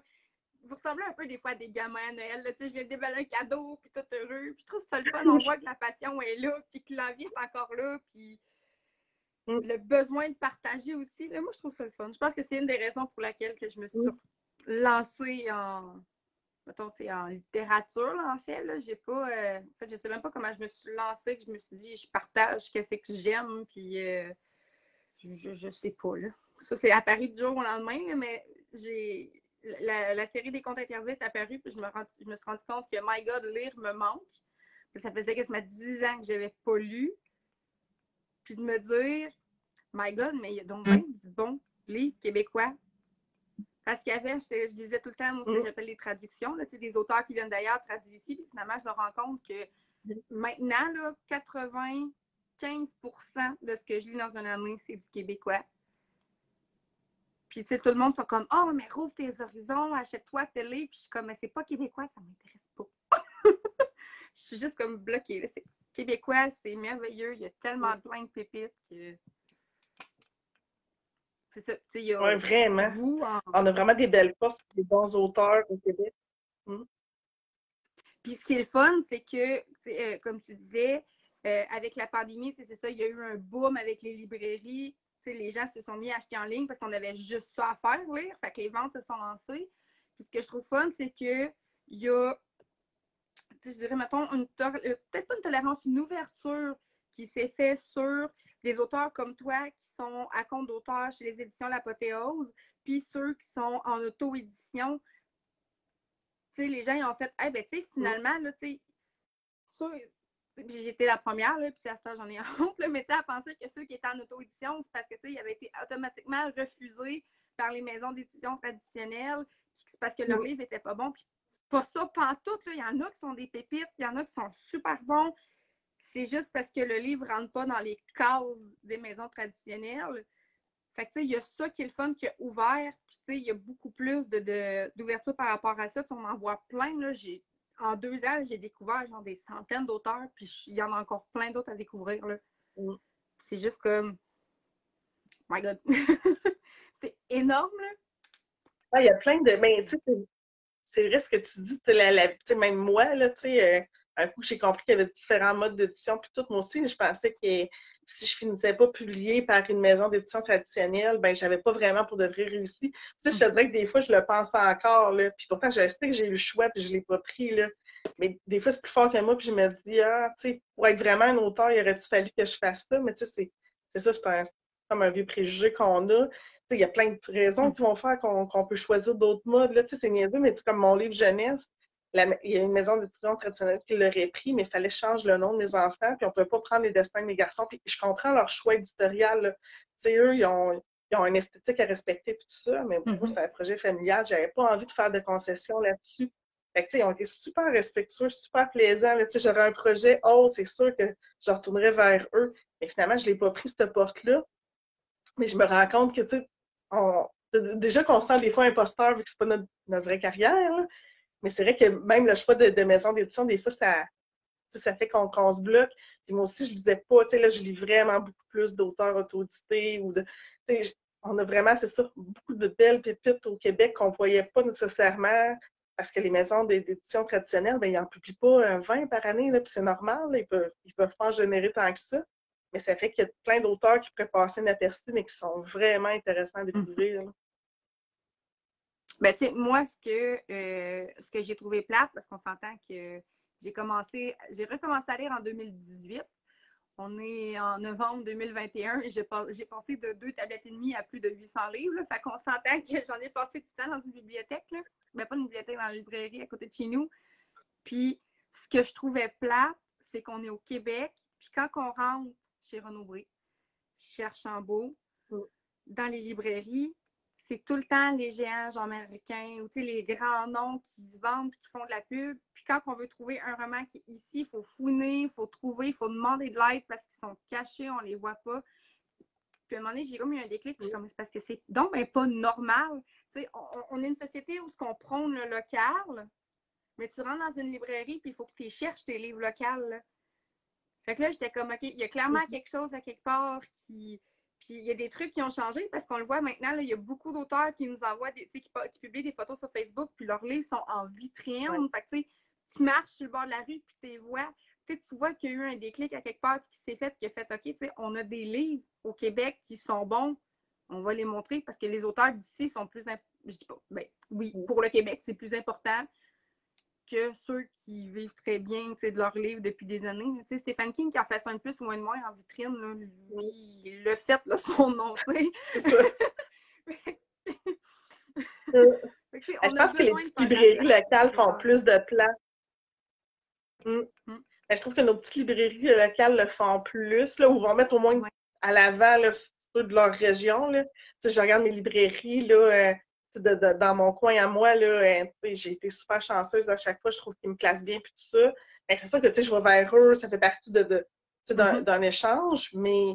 Vous ressemblez un peu des fois à des gamins à Noël. Là, je viens de déballer un cadeau, puis tout heureux. Puis je trouve ça le fun. On voit que la passion est là, puis que l'envie est encore là, puis le besoin de partager aussi. Là, moi, je trouve ça le fun. Je pense que c'est une des raisons pour laquelle que je me suis lancée mettons, en littérature, là, en fait. Là, j'ai pas, en fait, je sais même pas comment je me suis lancée, que je me suis dit, je partage ce que c'est que j'aime, puis je sais pas, là. Ça, c'est apparu du jour au lendemain, là, mais j'ai... La série des contes interdits est apparue, puis je me suis rendu compte que, my God, lire me manque. Puis ça faisait quasiment 10 ans que j'avais pas lu. Puis de me dire, my God, mais il y a donc bien du bon livre québécois. Parce qu'il y avait, je disais tout le temps, moi, ce que j'appelle les traductions, là, des auteurs qui viennent d'ailleurs traduits ici. Puis finalement, je me rends compte que maintenant, là, 95% de ce que je lis dans une année, c'est du québécois. Puis, tu sais, tout le monde sont comme, oh, mais rouvre tes horizons, achète-toi tel livre. Puis, je suis comme, mais c'est pas québécois, ça m'intéresse pas. Je suis juste comme bloquée. C'est québécois, c'est merveilleux. Il y a tellement plein de pépites que. C'est ça. Tu sais, il y a vraiment. vous. On a vraiment des belles forces, des bons auteurs au Québec. Puis, ce qui est le fun, c'est que, comme tu disais, avec la pandémie, c'est ça, il y a eu un boom avec les librairies. Les gens se sont mis à acheter en ligne parce qu'on avait juste ça à faire, lire. Fait que les ventes se sont lancées. Puis ce que je trouve fun, c'est qu'il y a, je dirais, mettons, peut-être pas une tolérance, une ouverture qui s'est faite sur des auteurs comme toi qui sont à compte d'auteur chez les éditions L'Apothéose, puis ceux qui sont en auto-édition. Les gens ils ont fait, hey, ben, finalement, là, j'étais la première, là, puis à ce temps, j'en ai honte, là, mais à penser que ceux qui étaient en auto-édition, c'est parce que ils avaient été automatiquement refusés par les maisons d'édition traditionnelles, puis c'est parce que leur livre n'était pas bon. Puis c'est pas ça, pantoute, là. Il y en a qui sont des pépites, il y en a qui sont super bons. C'est juste parce que le livre ne rentre pas dans les cases des maisons traditionnelles. Fait que, il y a ça qui est le fun, qui a ouvert. Puis, il y a beaucoup plus d'ouverture par rapport à ça. On en voit plein, là. En 2 ans, j'ai découvert genre des centaines d'auteurs, puis il y en a encore plein d'autres à découvrir. Là. C'est juste comme, my God, c'est énorme. Là. Ah, il y a plein de. Mais tu sais, c'est vrai ce que tu dis. Même moi, là, un coup, j'ai compris qu'il y avait différents modes d'édition, puis tout. Moi aussi, je pensais que si je finissais pas publié par une maison d'édition traditionnelle, ben j'avais pas vraiment pour de vrai réussi. Tu sais, je te dirais que des fois, je le pense encore, là. Puis pourtant, je sais que j'ai eu le choix, puis je l'ai pas pris, là. Mais des fois, c'est plus fort que moi, puis je me dis, ah, tu sais, pour être vraiment un auteur, il aurait-il fallu que je fasse ça? Mais tu sais, c'est ça, c'est comme un vieux préjugé qu'on a. Il y a plein de raisons qui vont faire qu'on peut choisir d'autres modes. Là, c'est niaiseux, mais comme mon livre jeunesse, il y a une maison d'étudiants traditionnelle qui l'aurait pris, mais il fallait changer le nom de mes enfants, puis on ne peut pas prendre les destins de mes garçons. Puis je comprends leur choix éditorial. Eux, ils ont une esthétique à respecter, tout ça, mais moi, c'est un projet familial. Je n'avais pas envie de faire de concessions là-dessus. Fait que, ils ont été super respectueux, super plaisants. J'aurais un projet autre, c'est sûr que je retournerais vers eux. Mais finalement, je ne l'ai pas pris, cette porte-là. Mais je me rends compte que, déjà qu'on se sent des fois imposteur vu que c'est pas notre vraie carrière, là. Mais c'est vrai que même le choix de maison d'édition, des fois, ça fait qu'on se bloque. Puis moi aussi, je lisais pas, là, je lis vraiment beaucoup plus d'auteurs auto-édités ou on a vraiment, c'est ça, beaucoup de belles pépites au Québec qu'on ne voyait pas nécessairement parce que les maisons d'édition traditionnelles, ben, ils n'en publient pas 20 par année, là, puis c'est normal, là, ils peuvent pas en générer tant que ça. Mais ça fait qu'il y a plein d'auteurs qui pourraient passer inaperçus, mais qui sont vraiment intéressants à découvrir. Ben, tu sais, moi, ce que j'ai trouvé plate, parce qu'on s'entend que j'ai recommencé à lire en 2018. On est en novembre 2021 et j'ai passé de 2 tablettes et demie à plus de 800 livres. Là. Fait qu'on s'entend que j'en ai passé du temps dans une bibliothèque. Là. Ben, pas une bibliothèque, dans la librairie à côté de chez nous. Puis, ce que je trouvais plate, c'est qu'on est au Québec. Puis quand on rentre chez Renaud Bré, chez Archambault, dans les librairies, c'est tout le temps les géants genre américains ou les grands noms qui se vendent et qui font de la pub. Puis quand on veut trouver un roman qui est ici, il faut fouiner, il faut trouver, il faut demander de l'aide parce qu'ils sont cachés, on les voit pas. Puis à un moment donné, j'ai comme eu un déclic, puis je suis comme, c'est parce que c'est donc ben, pas normal. On est une société où on prône le local, mais tu rentres dans une librairie, puis il faut que tu cherches tes livres locaux. Là. Fait que là, j'étais comme, OK, il y a clairement quelque chose à quelque part qui. Puis il y a des trucs qui ont changé parce qu'on le voit maintenant, là, il y a beaucoup d'auteurs qui nous envoient, qui publient des photos sur Facebook, puis leurs livres sont en vitrine. Ouais. Fait que tu marches sur le bord de la rue, puis tu les vois. Tu vois qu'il y a eu un déclic à quelque part, puis qui s'est fait, qui a fait, OK, on a des livres au Québec qui sont bons, on va les montrer parce que les auteurs d'ici sont plus. Je dis pas, ben oui, pour le Québec, c'est plus important que ceux qui vivent très bien de leurs livres depuis des années. Stephen King qui en fait ça un plus ou un de moins en vitrine, là, lui, il l'a fait, là, son nom. C'est ça. Je pense que les petites librairies locales font plus de place. Je trouve que nos petites librairies locales le font plus, là, ou vont mettre au moins à l'avant là, de leur région. Là. Je regarde mes librairies là, dans mon coin à moi, là, j'ai été super chanceuse à chaque fois, je trouve qu'ils me classent bien puis tout ça. C'est ça que je vais vers eux, ça fait partie d'un échange, mais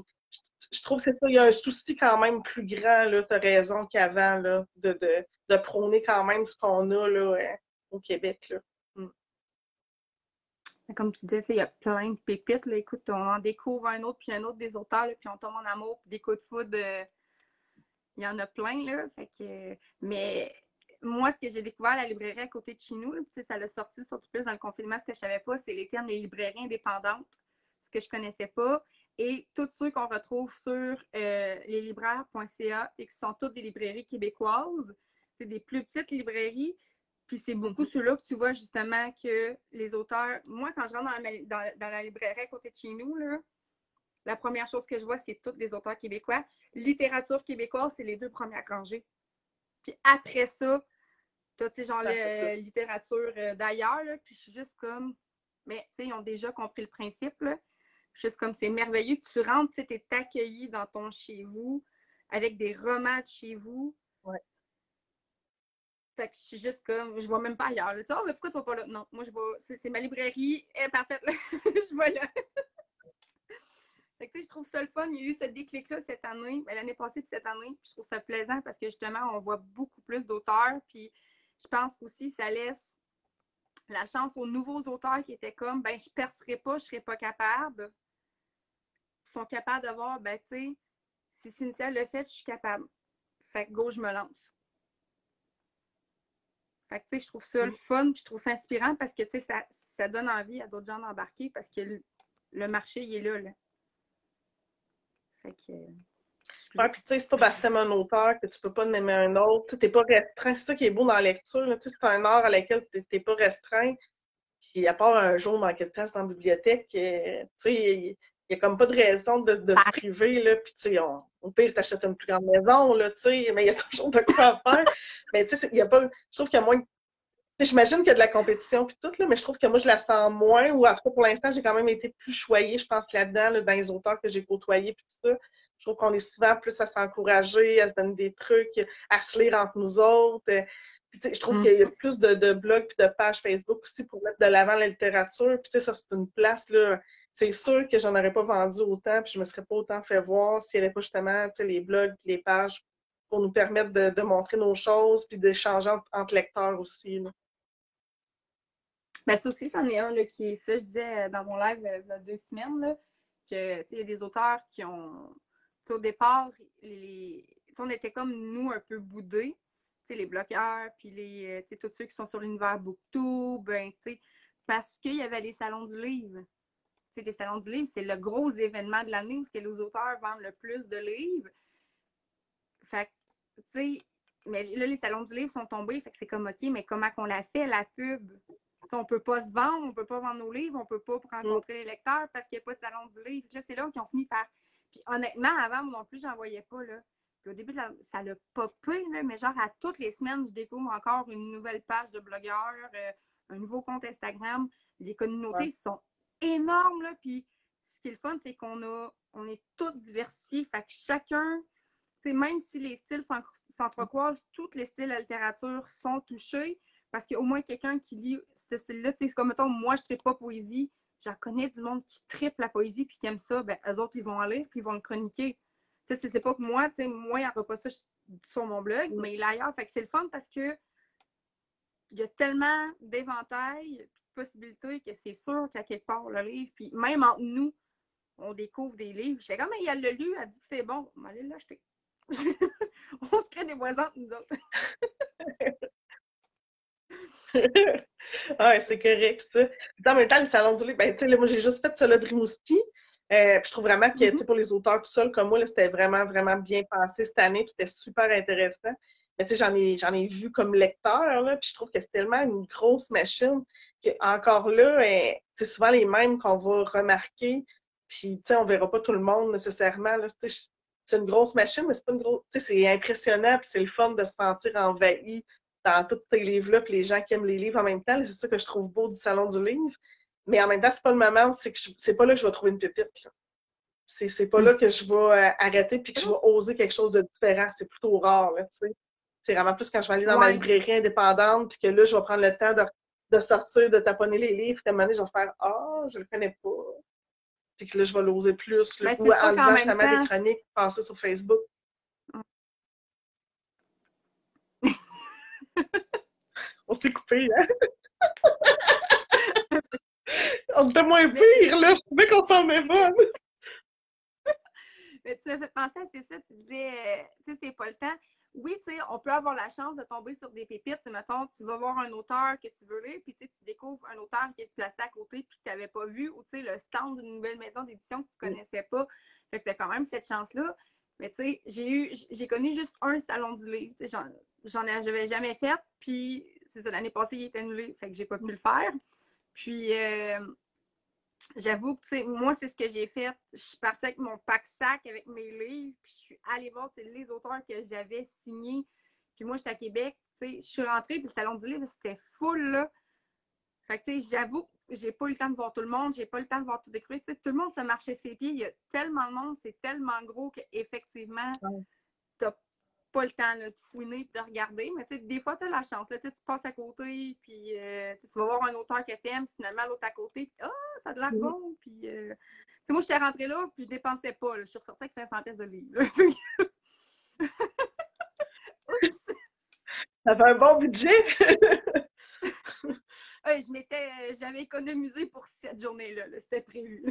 je trouve que c'est ça, il y a un souci quand même plus grand, tu as raison qu'avant, de prôner quand même ce qu'on a là, au Québec. Là. Comme tu disais, il y a plein de pépites. Là. Écoute, on en découvre un autre, puis un autre des auteurs, là, puis on tombe en amour, puis des coups de foudre, il y en a plein. Là. Fait que, mais moi, ce que j'ai découvert à la librairie à côté de chez nous, là, ça l'a sorti surtout plus dans le confinement, ce que je ne savais pas, c'est les termes des librairies indépendantes, ce que je ne connaissais pas. Et tous ceux qu'on retrouve sur leslibraires.ca et qui sont toutes des librairies québécoises, c'est des plus petites librairies. Puis c'est beaucoup ceux-là que tu vois justement que les auteurs. Moi, quand je rentre dans la librairie à côté de chez nous, là, la première chose que je vois, c'est tous les auteurs québécois. Littérature québécoise, c'est les 2 premières rangées. Puis après ça, tu as, genre, littérature d'ailleurs, là, puis je suis juste comme. Mais, tu sais, ils ont déjà compris le principe, là. Juste comme c'est merveilleux que tu rentres, tu es accueilli dans ton chez-vous avec des romans de chez vous. Ouais. Fait que je suis juste comme, je vois même pas ailleurs. Tu sais, oh, mais pourquoi tu vas pas là? Non, moi, je vois, c'est ma librairie, elle est parfaite, là. Je vois là. Fait que, tu sais, je trouve ça le fun. Il y a eu ce déclic-là cette année, l'année passée puis cette année. Puis je trouve ça plaisant parce que justement, on voit beaucoup plus d'auteurs. Puis je pense qu'aussi, ça laisse la chance aux nouveaux auteurs qui étaient comme, ben, je percerai pas, je serai pas capable. Ils sont capables de voir, ben, tu sais, si Cynthia l'a fait, je suis capable. Fait que go, je me lance. Fait que, tu sais, je trouve ça le fun, puis je trouve ça inspirant parce que, tu sais, ça donne envie à d'autres gens d'embarquer parce que le marché, il est là, là. Fait que... Ouais, puis tu sais, c'est pas parce que t'aimes un auteur que tu peux pas en aimer un autre. Tu n'es pas restreint. C'est ça qui est beau dans la lecture. Tu sais, c'est un art à laquelle tu n'es pas restreint. Puis à part un jour manquer de place dans la bibliothèque, tu sais, il n'y a comme pas de raison de se priver. Là. Puis tu sais, au pire, tu achètes une plus grande maison, là, tu sais, mais il y a toujours de quoi faire. Mais tu sais, il y a pas. Je trouve qu'il y a moins. J'imagine qu'il y a de la compétition puis tout, là, mais je trouve que moi, je la sens moins. Ou en tout cas, pour l'instant, j'ai quand même été plus choyée, je pense, là-dedans, là, dans les auteurs que j'ai côtoyés puis tout ça. Je trouve qu'on est souvent plus à s'encourager, à se donner des trucs, à se lire entre nous autres. Puis, je trouve qu'il y a plus de blogs et de pages Facebook aussi pour mettre de l'avant la littérature. Puis ça, c'est une place, là. C'est sûr que j'en aurais pas vendu autant, puis je me serais pas autant fait voir s'il n'y avait pas justement les blogs et les pages pour nous permettre de montrer nos choses puis d'échanger entre lecteurs aussi. Là. Ben, ça aussi, c'en est un là, qui est ça, je disais dans mon live il y a 2 semaines, là, que il y a des auteurs qui ont. Au départ, on était comme nous un peu boudés. Les bloqueurs, puis tous ceux qui sont sur l'univers BookTube, ben, parce qu'il y avait les salons du livre. Les salons du livre, c'est le gros événement de l'année où les auteurs vendent le plus de livres. Fait que, tu sais, mais là, les salons du livre sont tombés, fait que c'est comme, OK, mais comment qu'on la fait, la pub? On ne peut pas se vendre, on ne peut pas vendre nos livres, on ne peut pas rencontrer les lecteurs parce qu'il n'y a pas de salon du livre. Là, c'est là qu'ils ont fini par... Puis honnêtement, avant, moi non plus, j'en voyais pas, là. Puis au début, ça l'a popé, là, mais genre à toutes les semaines, je découvre encore une nouvelle page de blogueurs, un nouveau compte Instagram. Les communautés sont énormes, là. Puis ce qui est le fun, c'est qu'on est tous diversifiés. Fait que chacun, même si les styles s'entrecroisent, tous les styles de littérature sont touchés parce qu'il y a au moins quelqu'un qui lit ce style-là. C'est comme, mettons, moi, je ne tripe pas poésie. J'en connais du monde qui tripe la poésie puis qui aime ça. Ben, eux autres, ils vont en lire puis ils vont le chroniquer. C'est pas que moi, il n'y aura pas ça sur mon blog, mais il est ailleurs. Fait que c'est le fun parce que il y a tellement d'éventails et de possibilités que c'est sûr qu'à quelque part, le livre, puis même entre nous, on découvre des livres. Je fais comme, mais elle l'a lu, elle dit que c'est bon, on va aller l'acheter. On se crée des voisins, nous autres. Ah, c'est correct, ça. En même temps, le Salon du livre, ben, tu sais, moi, j'ai juste fait ça là de Rimouski. Puis je trouve vraiment que, tu sais, pour les auteurs tout seuls comme moi, là, c'était vraiment, vraiment bien pensé cette année, puis c'était super intéressant. Mais tu sais, j'en ai vu comme lecteur, là, puis je trouve que c'est tellement une grosse machine que encore là, c'est souvent les mêmes qu'on va remarquer, puis tu sais, on verra pas tout le monde nécessairement, là. C'est une grosse machine, mais c'est pas une grosse... Tu sais, c'est impressionnant, puis c'est le fun de se sentir envahi dans tous ces livres-là, puis les gens qui aiment les livres en même temps. C'est ça que je trouve beau du Salon du livre. Mais en même temps, c'est pas le moment, c'est pas là que je vais trouver une pépite. C'est pas là que je vais arrêter puis que je vais oser quelque chose de différent. C'est plutôt rare, là, tu sais. C'est vraiment plus quand je vais aller dans ma librairie indépendante puis que là, je vais prendre le temps de sortir, de taponner les livres. Puis à un moment donné, je vais faire « Ah, je le connais pas ». Puis que là, je vais l'oser plus. Là, ou en lisant justement des chroniques passées sur Facebook. On s'est coupé, hein? On était moins pire, là. Je trouvais qu'on s'en met bonne. Mais tu m'as fait penser à ça, tu disais, tu sais, c'est pas le temps. Oui, tu sais, on peut avoir la chance de tomber sur des pépites. Mettons, tu vas voir un auteur que tu veux lire, puis tu découvres un auteur qui est placé à côté puis que tu n'avais pas vu, ou tu sais, le stand d'une nouvelle maison d'édition que tu ne connaissais pas. Fait que tu as quand même cette chance-là. Mais tu sais, j'ai connu juste un salon du livre. Tu sais, j'avais jamais fait, puis c'est ça, l'année passée, il était annulé, fait que j'ai pas pu le faire. Puis, j'avoue que, moi, c'est ce que j'ai fait. Je suis partie avec mon pack-sac avec mes livres, puis je suis allée voir les auteurs que j'avais signés. Puis moi, j'étais à Québec, je suis rentrée, puis le Salon du livre, c'était full, là. Fait que, j'avoue, j'ai pas eu le temps de voir tout le monde, j'ai pas eu le temps de voir tout découvrir. Tout le monde se marchait ses pieds. Il y a tellement de monde, c'est tellement gros qu'effectivement, t'as pas le temps là, de fouiner et de regarder. Mais des fois, tu as la chance. Là, tu passes à côté, puis tu vas voir un auteur que tu aimes, finalement, l'autre à côté, puis ça a de l'air bon. Puis, moi, j'étais rentrée là, puis je dépensais pas. Là. Je suis ressortie avec 500 pièces de livres. Oups! Ça fait un bon budget! J'avais économisé pour cette journée-là. Là. C'était prévu.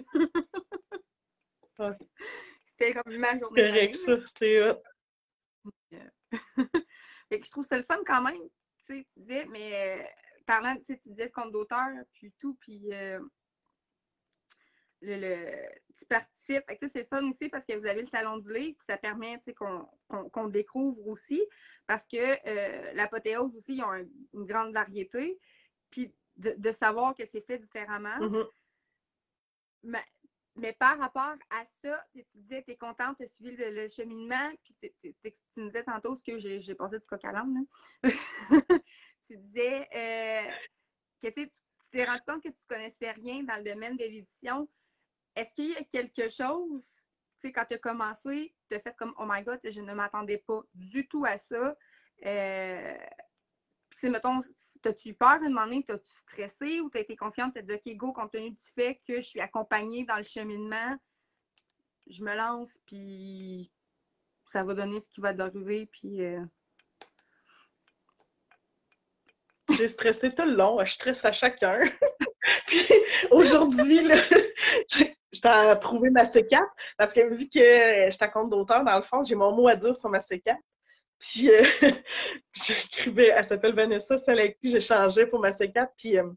C'était comme ma journée. C'est correct, ça. C'était hot. Fait que je trouve ça le fun quand même. Tu disais, mais parlant, tu disais le compte d'auteur, puis tout, puis tu participes. Fait que c'est le fun aussi parce que vous avez le Salon du livre, puis ça permet qu'on découvre aussi. Parce que l'apothéose aussi, ils ont une grande variété. Puis de savoir que c'est fait différemment. Mm-hmm. Mais par rapport à ça, tu disais, tu es contente, tu as suivi le cheminement, puis tu nous disais tantôt ce que j'ai passé du coq à l'âne. Tu disais que tu t'es rendu compte que tu ne connaissais rien dans le domaine de l'édition. Est-ce qu'il y a quelque chose, quand tu as commencé, tu as fait comme oh my God, je ne m'attendais pas du tout à ça. Mettons, t'as-tu eu peur à un moment donné, t'as-tu stressé ou t'as été confiante, t'as dit OK, go, compte tenu du fait que je suis accompagnée dans le cheminement, je me lance, puis ça va donner ce qui va arriver, puis... J'ai stressé tout le long, je stresse à chacun. Puis aujourd'hui, j'ai approuvé ma C4 parce que vu que je suis à compte d'auteur, dans le fond, j'ai mon mot à dire sur ma C4. Puis j'écrivais, elle s'appelle Vanessa, celle avec qui j'ai changé pour ma C4. Puis un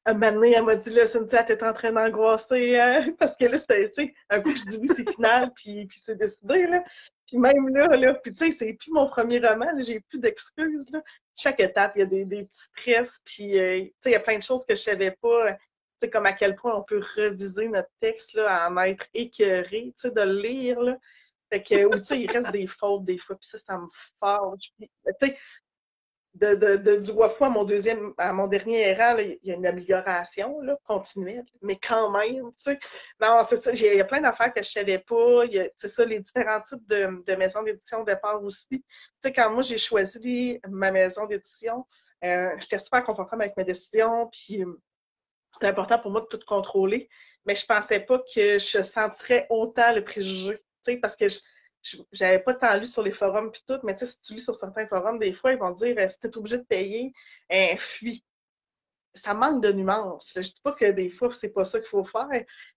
moment donné, elle m'a dit là, Cynthia, t'es en train d'angoisser, hein? Parce que là, c'était, tu sais, un coup, je dis oui, c'est final, puis c'est décidé, là. Puis même là, puis tu sais, c'est plus mon premier roman, j'ai plus d'excuses, là. Chaque étape, il y a des petits stress, puis tu sais, il y a plein de choses que je savais pas, tu sais, comme à quel point on peut reviser notre texte, là, à en être écœuré, tu sais, de le lire, là. Fait que, ou tu sais, il reste des fautes des fois, puis ça me fâche. Tu sais, du Wafou à mon dernier rang, là, il y a une amélioration là, continuelle, mais quand même, tu sais. Non, c'est ça, il y a plein d'affaires que je ne savais pas. C'est ça, les différents types de maisons d'édition au départ aussi. Tu sais, quand moi, j'ai choisi ma maison d'édition, j'étais super confortable avec mes décisions, puis c'était important pour moi de tout contrôler, mais je ne pensais pas que je sentirais autant le préjugé, tu sais, parce que j'avais pas tant lu sur les forums puis tout, mais tu sais, si tu lis sur certains forums, des fois, ils vont dire si tu es obligé de payer, fuis. Ça manque de nuances. Je dis pas que des fois, c'est pas ça qu'il faut faire,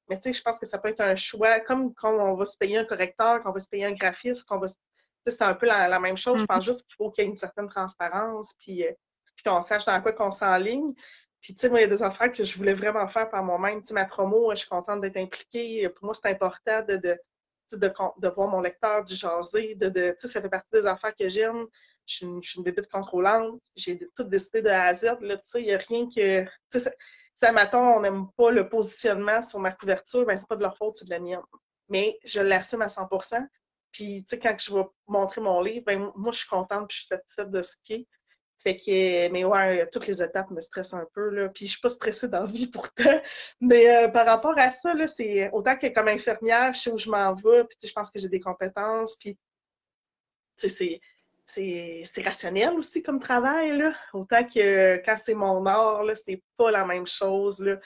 mais tu sais, je pense que ça peut être un choix, comme quand on va se payer un correcteur, qu'on va se payer un graphiste, c'est un peu la même chose. Je pense juste qu'il faut qu'il y ait une certaine transparence, puis qu'on sache dans quoi qu'on s'enligne. Puis, tu sais, moi, il y a des affaires que je voulais vraiment faire par moi-même. Tu sais, ma promo, je suis contente d'être impliquée. Pour moi, c'est important de voir mon lecteur, du jaser, tu sais, ça fait partie des affaires que j'aime. Je suis une bébête contrôlante. J'ai tout décidé de A à Z. Là, tu sais, il n'y a rien que... Tu sais, si, admettons, on n'aime pas le positionnement sur ma couverture, ben c'est pas de leur faute, c'est de la mienne. Mais je l'assume à 100%. Puis, tu sais, quand je vais montrer mon livre, ben moi, je suis contente puis je suis satisfaite de ce qui est. Fait que, mais ouais, toutes les étapes me stressent un peu, là. Puis je suis pas stressée dans la vie pourtant. Mais par rapport à ça, là, c'est autant que comme infirmière, je sais où je m'en vais, puis je pense que j'ai des compétences, puis c'est rationnel aussi comme travail, là. Autant que quand c'est mon art, là, c'est pas la même chose, là.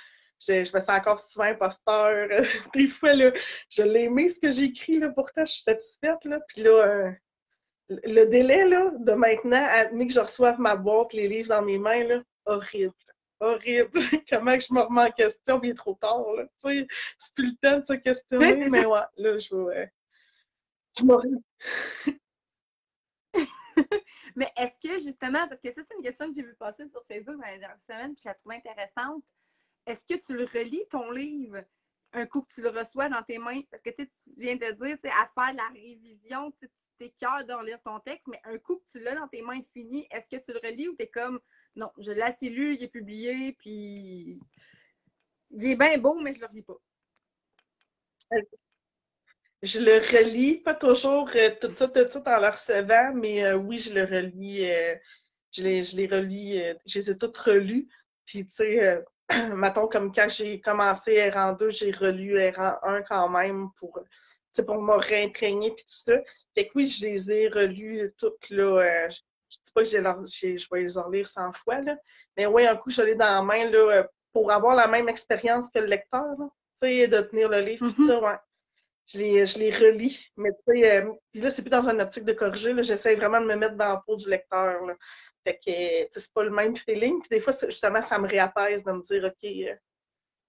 Je me sens encore souvent imposteur. Des fois, là, je l'ai aimé ce que j'ai écrit, là, pourtant je suis satisfaite, là. Puis là, le délai là, de maintenant, admis que je reçoive ma boîte, les livres dans mes mains, là, horrible. Horrible. Comment je me remets en question, puis il est trop tard. Là. Tu sais, c'est plus le temps de se questionner, Oui, mais ouais, là, je m'aurais. Mais est-ce que justement, parce que ça, c'est une question que j'ai vu passer sur Facebook dans les dernières semaines, puis je la trouve intéressante. Est-ce que tu le relis, ton livre, un coup que tu le reçois dans tes mains? Parce que tu viens de dire, à faire la révision, tu t'écœures de relire ton texte, mais un coup que tu l'as dans tes mains fini, est-ce que tu le relis ou tu es comme, non, je l'ai assez lu, il est publié, puis il est bien beau, mais je le relis pas? Je le relis, pas toujours tout de suite en le recevant, mais oui, je le relis. Je les relis, je les ai toutes relues. Puis, tu sais, mettons, comme quand j'ai commencé RN2, j'ai relu RN1 quand même pour me réimprégner puis tout ça. Fait que oui, je les ai relus toutes, là. Je dis pas que je vais les en lire 100 fois, là. Mais oui, un coup, je l'ai dans la main, là, pour avoir la même expérience que le lecteur, là. Tu sais, de tenir le livre, puis tout ça, ouais. Je les relis, mais tu sais, puis là, c'est plus dans une optique de corriger, là, j'essaie vraiment de me mettre dans la peau du lecteur, là. Fait que, tu sais, c'est pas le même feeling, puis des fois, justement, ça me réapaise de me dire, OK,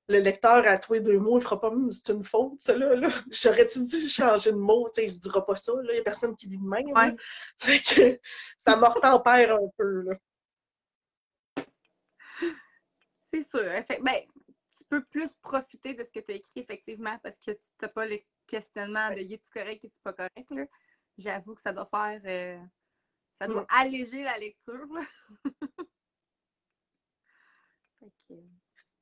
le lecteur, à tous les 2 mots, il fera pas, c'est une faute, ça, là. J'aurais-tu dû changer de mot, tu sais, il se dira pas ça, là, il y a personne qui dit de même, là. Ouais. Fait que, ça me retempère un peu, là. C'est sûr. Ben, tu peux plus profiter de ce que tu as écrit, effectivement, parce que tu n'as pas le questionnement de es-tu correct, es-tu pas correct. Là. J'avoue que ça doit faire. Ça doit alléger la lecture. Là. Il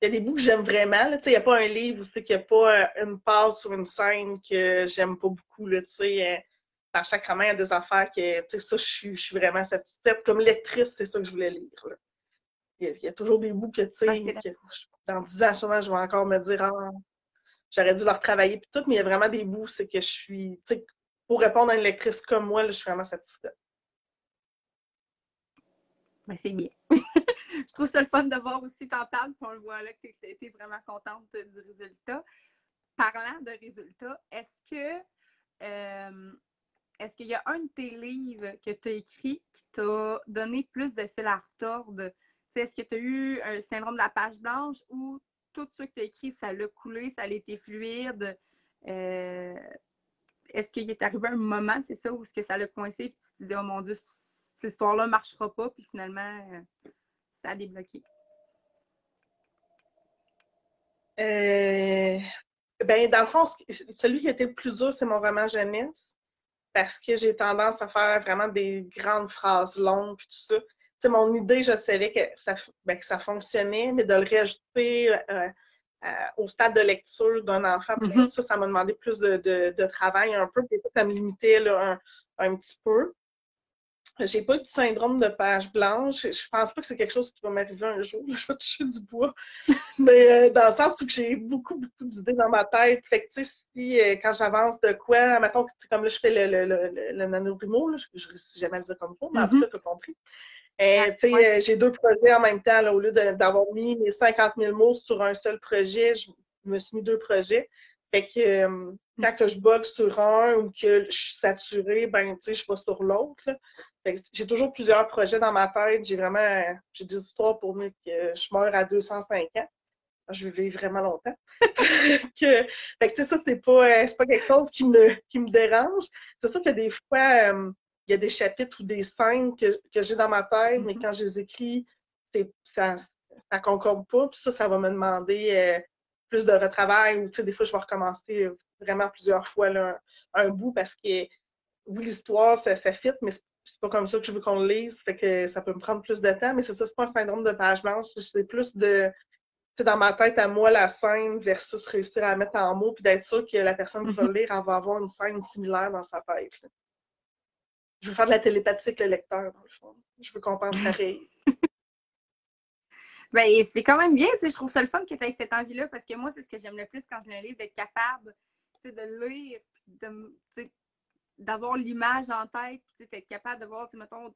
y a des bouts que j'aime vraiment. Il n'y a pas un livre où c'est qu'il n'y a pas une page sur une scène que j'aime pas beaucoup. Là, dans chaque roman, il y a des affaires que ça, je suis vraiment satisfaite. Comme lectrice, c'est ça que je voulais lire. Là. Il y a toujours des bouts que dans 10 ans, souvent, je vais encore me dire j'aurais dû leur travailler puis tout, mais il y a vraiment des bouts, c'est que je suis. Pour répondre à une lectrice comme moi, là, je suis vraiment satisfaite. Ben, c'est bien. Je trouve ça le fun de voir aussi t'en parles, puis on le voit là que tu es vraiment contente du résultat. Parlant de résultats, est-ce qu'il y a un de tes livres que tu as écrit qui t'a donné plus de fil à retordre? Est-ce que tu as eu un syndrome de la page blanche ou tout ce que tu as écrit, ça l'a coulé, ça a été fluide? Est-ce qu'il est arrivé un moment, c'est ça, où est-ce que ça l'a coincé et tu te dis, oh mon Dieu, cette histoire-là ne marchera pas, puis finalement, ça a débloqué? Ben, dans le fond, celui qui a été le plus dur, c'est mon roman jeunesse, parce que j'ai tendance à faire vraiment des grandes phrases longues, puis tout ça. Mon idée, je savais que ça fonctionnait, mais de le rajouter au stade de lecture d'un enfant, ça m'a demandé plus de travail un peu, puis ça me limitait là, un petit peu. J'ai pas eu de syndrome de page blanche. Je pense pas que c'est quelque chose qui va m'arriver un jour. Je vais toucher du bois. Mais dans le sens où j'ai beaucoup, beaucoup d'idées dans ma tête. Fait que, tu sais, si quand j'avance de quoi, mettons que, comme là, je fais le NaNoWriMo, là, je réussis jamais à le dire comme il faut, mais en tout cas, tu as compris. Tu sais, j'ai 2 projets en même temps, là, au lieu d'avoir mis mes 50 000 mots sur un seul projet, je me suis mis 2 projets. Fait que quand que je bug sur un ou que je suis saturée, ben, tu sais, je vais sur l'autre. J'ai toujours plusieurs projets dans ma tête. J'ai des histoires pour moi que je meurs à 205 ans. Je vais vivre vraiment longtemps. Fait que, tu sais, ça, c'est pas quelque chose qui me dérange. C'est sûr que des fois, il y a des chapitres ou des scènes que j'ai dans ma tête, mais quand je les écris, ça concorde pas. Puis ça va me demander plus de retravail ou, tu sais, des fois, je vais recommencer vraiment plusieurs fois là, un bout parce que, oui, l'histoire, ça fit, mais c'est pas comme ça que je veux qu'on le lise. Fait que ça peut me prendre plus de temps, mais c'est ça, c'est pas un syndrome de page blanche. C'est plus de dans ma tête à moi la scène versus réussir à la mettre en mots puis d'être sûr que la personne qui va le lire, elle va avoir une scène similaire dans sa tête. Là. Je veux faire de la télépathie avec le lecteur, dans le fond. Je veux qu'on pense pareil. Ben, c'est quand même bien, tu sais, je trouve ça le fun que tu aies cette envie-là, parce que moi, c'est ce que j'aime le plus quand je lis un livre, d'être capable, tu sais, de lire, d'avoir l'image en tête, puis d'être capable de voir, mettons,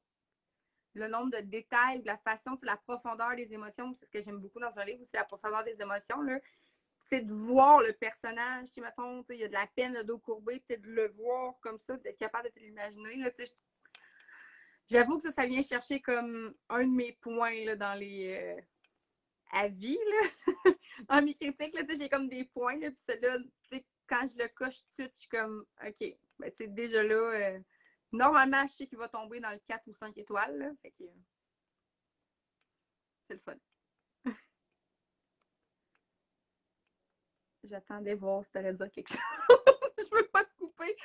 le nombre de détails, de la façon, la profondeur des émotions, c'est ce que j'aime beaucoup dans un livre, c'est la profondeur des émotions, là. C'est de voir le personnage, mettons, il y a de la peine, le dos courbé, de le voir comme ça, d'être capable de l'imaginer, là, j'avoue que ça vient chercher comme un de mes points, là, dans les avis, là. Dans mes critiques, là, j'ai comme des points, là, puis celui-là, quand je le coche tout de suite, je suis comme, OK, ben, déjà là, normalement, je sais qu'il va tomber dans le 4 ou 5 étoiles, là, fait que c'est le fun. J'attendais voir si tu allais dire quelque chose. Je veux pas te couper.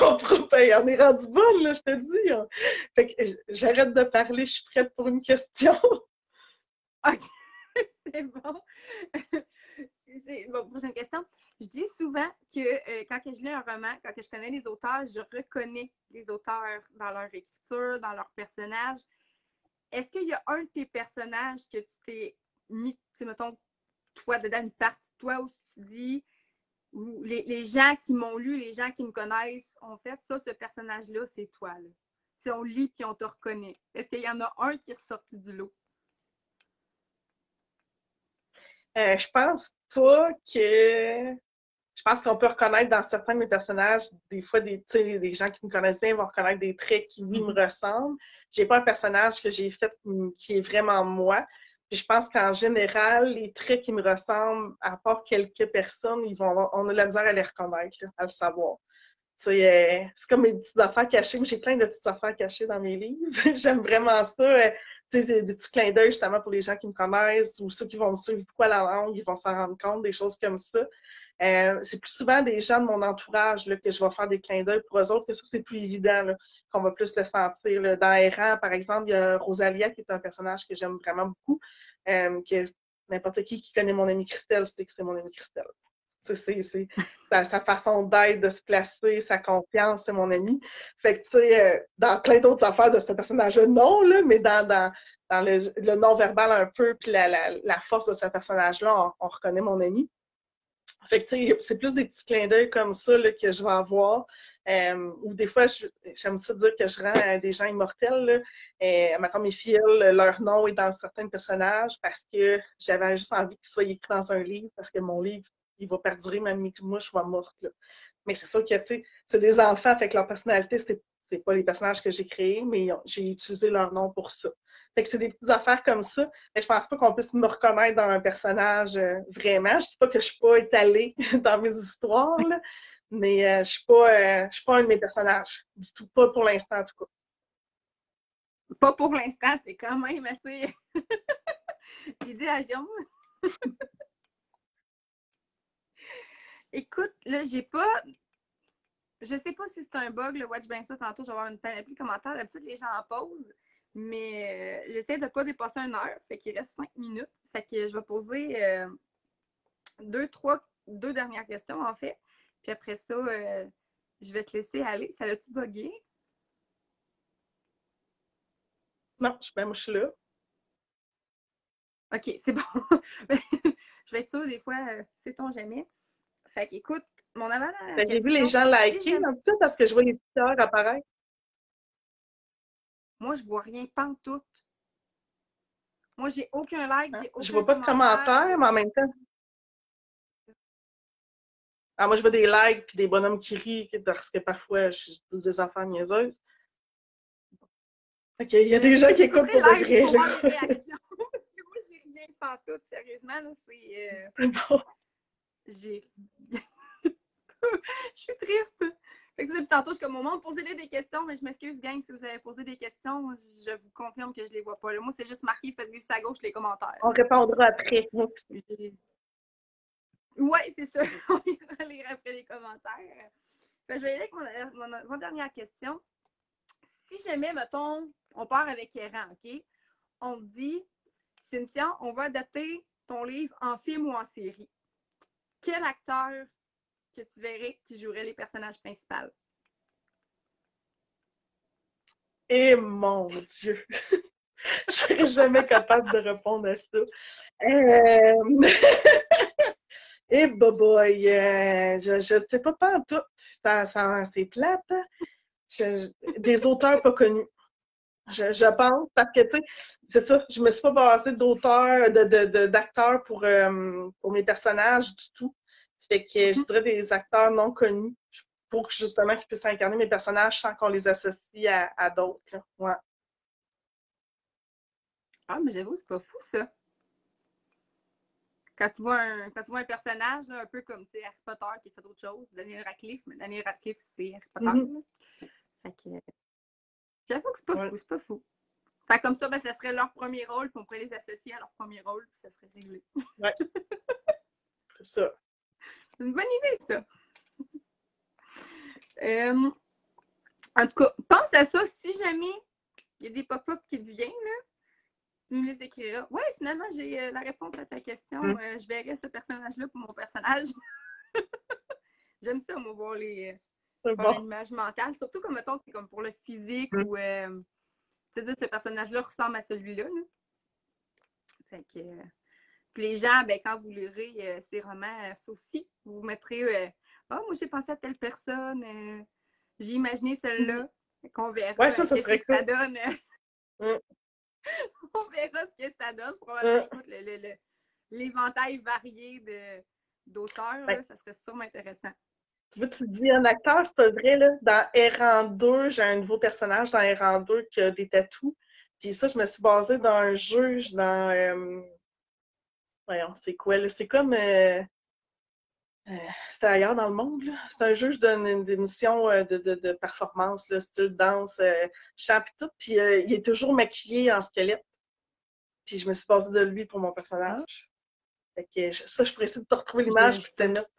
En tout cas, on est rendu bonne, là, je te dis. Hein. Fait que j'arrête de parler, je suis prête pour une question. OK, c'est bon. Bon, prochaine question. Je dis souvent que quand je lis un roman, quand je connais les auteurs, je reconnais les auteurs dans leur écriture, dans leurs personnages. Est-ce qu'il y a un de tes personnages que tu t'es mis, mettons, toi, dedans une partie de toi où tu dis, où les gens qui m'ont lu, les gens qui me connaissent ont fait ça, ce personnage-là, c'est toi. Là. Si on lit puis on te reconnaît. Est-ce qu'il y en a un qui est ressorti du lot? Je pense pas que. Je pense qu'on peut reconnaître dans certains de mes personnages, des fois, des gens qui me connaissent bien vont reconnaître des traits qui, oui, me ressemblent. J'ai pas un personnage que j'ai fait qui est vraiment moi. Puis je pense qu'en général, les traits qui me ressemblent, à part quelques personnes, on a de la misère à les reconnaître, là, à le savoir. C'est comme mes petites affaires cachées. J'ai plein de petites affaires cachées dans mes livres. J'aime vraiment ça. Des petits clins d'œil justement pour les gens qui me connaissent ou ceux qui vont me suivre beaucoup à la langue, ils vont s'en rendre compte, des choses comme ça. C'est plus souvent des gens de mon entourage là, que je vais faire des clins d'œil pour eux autres, que ça, c'est plus évident, là, qu'on va plus le sentir. Là. Dans Errant, par exemple, il y a Rosalia qui est un personnage que j'aime vraiment beaucoup. Que n'importe qui connaît mon amie Christelle sait que c'est mon amie Christelle. C'est sa façon d'être, de se placer, sa confiance, c'est mon ami. Fait que, tu sais, dans plein d'autres affaires de ce personnage-là, non, là, mais dans le non-verbal un peu, puis la force de ce personnage-là, on reconnaît mon ami. Fait que, tu sais, c'est plus des petits clins d'œil comme ça là, que je vais avoir. Ou des fois, j'aime ça dire que je rends des gens immortels. Maintenant, mes filles, leur nom est dans certains personnages parce que j'avais juste envie qu'ils soient écrits dans un livre parce que mon livre, il va perdurer même que moi, je sois morte. Là. Mais c'est sûr que, tu sais, c'est des enfants, fait que leur personnalité, c'est pas les personnages que j'ai créés, mais j'ai utilisé leur nom pour ça. Fait que c'est des petites affaires comme ça. Mais je pense pas qu'on puisse me reconnaître dans un personnage vraiment. Je dis pas que je suis pas étalée dans mes histoires, là, mais je suis pas un de mes personnages. Du tout, pas pour l'instant, en tout cas. Pas pour l'instant, c'est quand même assez idéation. Écoute, là, j'ai pas. Je sais pas si c'est un bug, le Watch bien ça, tantôt, je vais avoir une panoplie de commentaires. D'habitude, les gens en posent, mais j'essaie de ne pas dépasser 1 heure, fait qu'il reste 5 minutes. Fait que je vais poser deux dernières questions, en fait. Puis après ça, je vais te laisser aller. Ça l'a-tu bugué? Non, moi, je suis là. OK, c'est bon. Je vais être sûre, des fois, sait-on jamais. Fait qu'écoute, mon avant-dernière J'ai vu les question, gens si liker jamais... un peu parce que je vois les petites heures apparaître. Moi, je vois rien pantoute. Moi, j'ai aucun like, j'ai Je aucun vois pas de commentaire. commentaires, mais en même temps. Ah, moi, je vois des likes puis des bonhommes qui rient parce que parfois, je dis des affaires niaiseuses. OK, il y a des gens qui écoutent pour de live vrai, pour voir là. les réactions. Parce que moi, j'ai rien pantoute, sérieusement. Là, c'est... Bon. J'ai... Je suis triste. Fait que depuis tantôt, je suis comme au monde, posez-les des questions, mais je m'excuse, gang, si vous avez posé des questions, je vous confirme que je les vois pas. Là. Moi, c'est juste marqué, faites glisser à gauche les commentaires. On répondra après. Oui, c'est ça. On ira lire après les commentaires. Fait que je vais y aller avec mon dernière question. Si jamais, mettons, on part avec Eran, OK? On te dit, Cynthia, on va adapter ton livre en film ou en série. Quel acteur que tu verrais qui jouerait les personnages principaux? Eh mon Dieu! Je serais jamais capable de répondre à ça. Eh boy, je ne sais pas en tout. C'est plate. Des auteurs pas connus. Je pense, parce que, tu sais, c'est ça, je me suis pas passée d'auteurs, d'acteurs pour mes personnages du tout. Fait que je dirais des acteurs non connus pour justement qu'ils puissent incarner mes personnages sans qu'on les associe à d'autres. Ouais. Ah, mais j'avoue, c'est pas fou, ça. Quand tu vois un personnage, là, un peu comme Harry Potter qui fait d'autres choses, Daniel Radcliffe, mais Daniel Radcliffe, c'est Harry Potter. Mm-hmm. Fait que j'avoue que c'est pas Ouais. fou, c'est pas fou. Fait comme ça, ben, ça serait leur premier rôle, puis on pourrait les associer à leur premier rôle, puis ça serait réglé. Ouais. C'est ça. C'est une bonne idée, ça. En tout cas, pense à ça. Si jamais il y a des pop-up qui te viennent, là, tu me les écriras. Ouais, finalement, j'ai la réponse à ta question. Je verrai ce personnage-là pour mon personnage. J'aime ça, moi, voir les. C'est Faire bon. une image mentale. Surtout comme, mettons, c'est comme pour le physique ou. Tu sais, ce personnage-là ressemble à celui-là. Là. Fait que. Puis les gens, ben, quand vous lirez ces romans, ça aussi, vous mettrez moi j'ai pensé à telle personne, j'ai imaginé celle-là, qu'on verra Ouais, ça qu'est-ce serait que cool. ça donne. On verra ce que ça donne. Probablement, écoute, l'éventail varié d'auteurs, Ouais. ça serait sûrement intéressant. Tu dis un acteur, c'est pas vrai, là. Dans Errant 2, j'ai un nouveau personnage dans Errant 2 qui a des tatous. Puis ça, je me suis basée dans un juge dans. Voyons, c'est quoi, là? C'est comme. C'était ailleurs dans le monde, là. C'est un juge d'une émission de performance, là, style danse, chant, puis tout. Puis il est toujours maquillé en squelette. Puis je me suis basée de lui pour mon personnage. Fait que ça, je pourrais essayer de te retrouver l'image puis te mettre.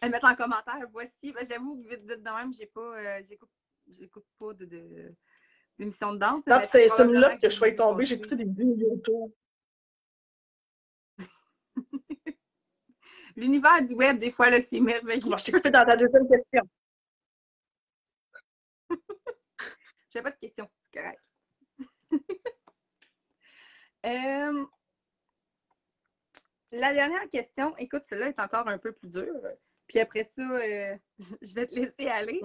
À mettre en commentaire, voici. Ben, j'avoue que vite de même, j'écoute pas d'émission de danse. Non, Mais c'est probablement là que je suis j'ai vu tombée, j'ai passer. écouté des vidéos YouTube. L'univers du web, des fois, là, c'est merveilleux. Bon, je t'ai coupé dans ta deuxième question. J'ai pas de questions, c'est correct. La dernière question, écoute, celle-là est encore un peu plus dure. Puis après ça, je vais te laisser aller.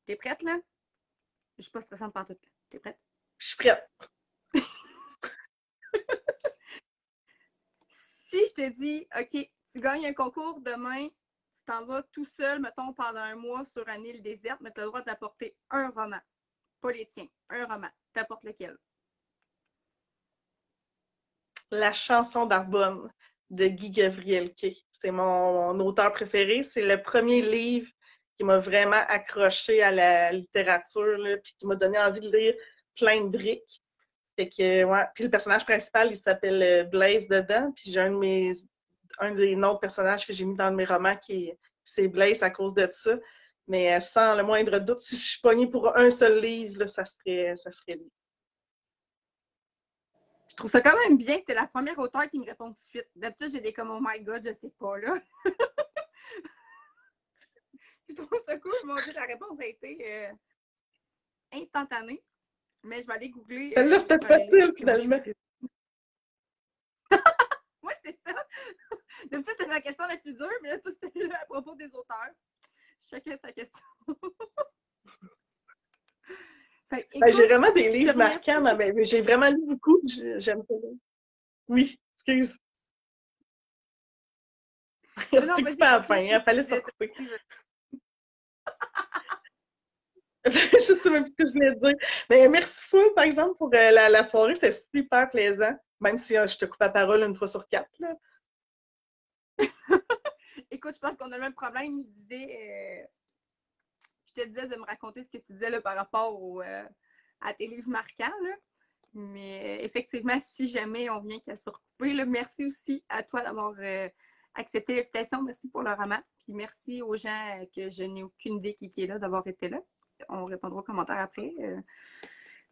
T'es prête, là? Je suis pas stressante par tout. T'es prête? Je suis prête. Si je te dis, OK, tu gagnes un concours demain, tu t'en vas tout seul, mettons, pendant un mois sur une île déserte, mais tu as le droit d'apporter un roman. Pas les tiens, un roman. T'apportes lequel? La chanson d'Arbonne de Guy Gavrielke. C'est mon auteur préféré. C'est le premier livre qui m'a vraiment accroché à la littérature, là, puis qui m'a donné envie de lire plein de briques. Fait que, ouais. Puis le personnage principal, il s'appelle Blaise dedans. Puis j'ai un des autres personnages que j'ai mis dans mes romans c'est Blaise à cause de ça. Mais sans le moindre doute, si je suis pognée pour un seul livre, là, ça serait lui. Je trouve ça quand même bien que t'es la première auteure qui me répond tout de suite. D'habitude, j'ai des comme oh my god, je sais pas là. Je trouve ça cool. Mon Dieu, la réponse a été instantanée. Mais je vais aller googler. Celle-là, c'était facile, finalement. Oui, c'est ça. D'habitude, c'est ma question la plus dure, mais là, tout c'était à propos des auteurs. Chacun sa question. Fait, écoute, j'ai vraiment des livres marquants, mais j'ai vraiment lu beaucoup. J'aime ça. Oui, excuse. On s'est coupé à la fin, il fallait se couper. Je sais même plus ce que je voulais dire. Mais merci beaucoup, par exemple, pour la soirée. C'était super plaisant. Même si je te coupe la parole une fois sur 4. Là. Écoute, je pense qu'on a le même problème. Je te disais de me raconter ce que tu disais là, par rapport à tes livres marquants. Là. Mais effectivement, si jamais on vient qu'à se recouper, là, merci aussi à toi d'avoir accepté l'invitation. Merci pour le roman. Puis merci aux gens que je n'ai aucune idée qui est là d'avoir été là. On répondra aux commentaires après.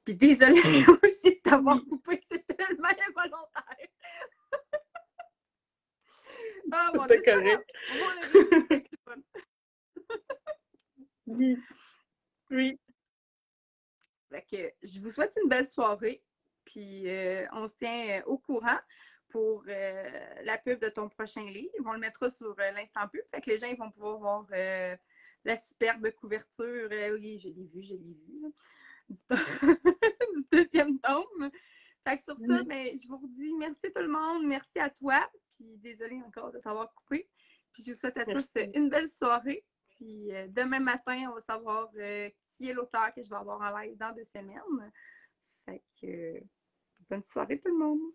Puis désolée aussi de t'avoir coupé, c'est tellement involontaire. Ah, mon Dieu, c'est correct. Oui. Oui. Fait que je vous souhaite une belle soirée. Puis on se tient au courant pour la pub de ton prochain livre. On le mettra sur l'instant pub. Fait que les gens ils vont pouvoir voir la superbe couverture. Oui, je l'ai vu. Du deuxième tome. Fait que sur ça, mais je vous redis merci tout le monde. Merci à toi. Puis désolée encore de t'avoir coupé. Puis je vous souhaite à tous une belle soirée. Puis demain matin, on va savoir qui est l'auteur que je vais avoir en live dans 2 semaines. Fait que bonne soirée tout le monde!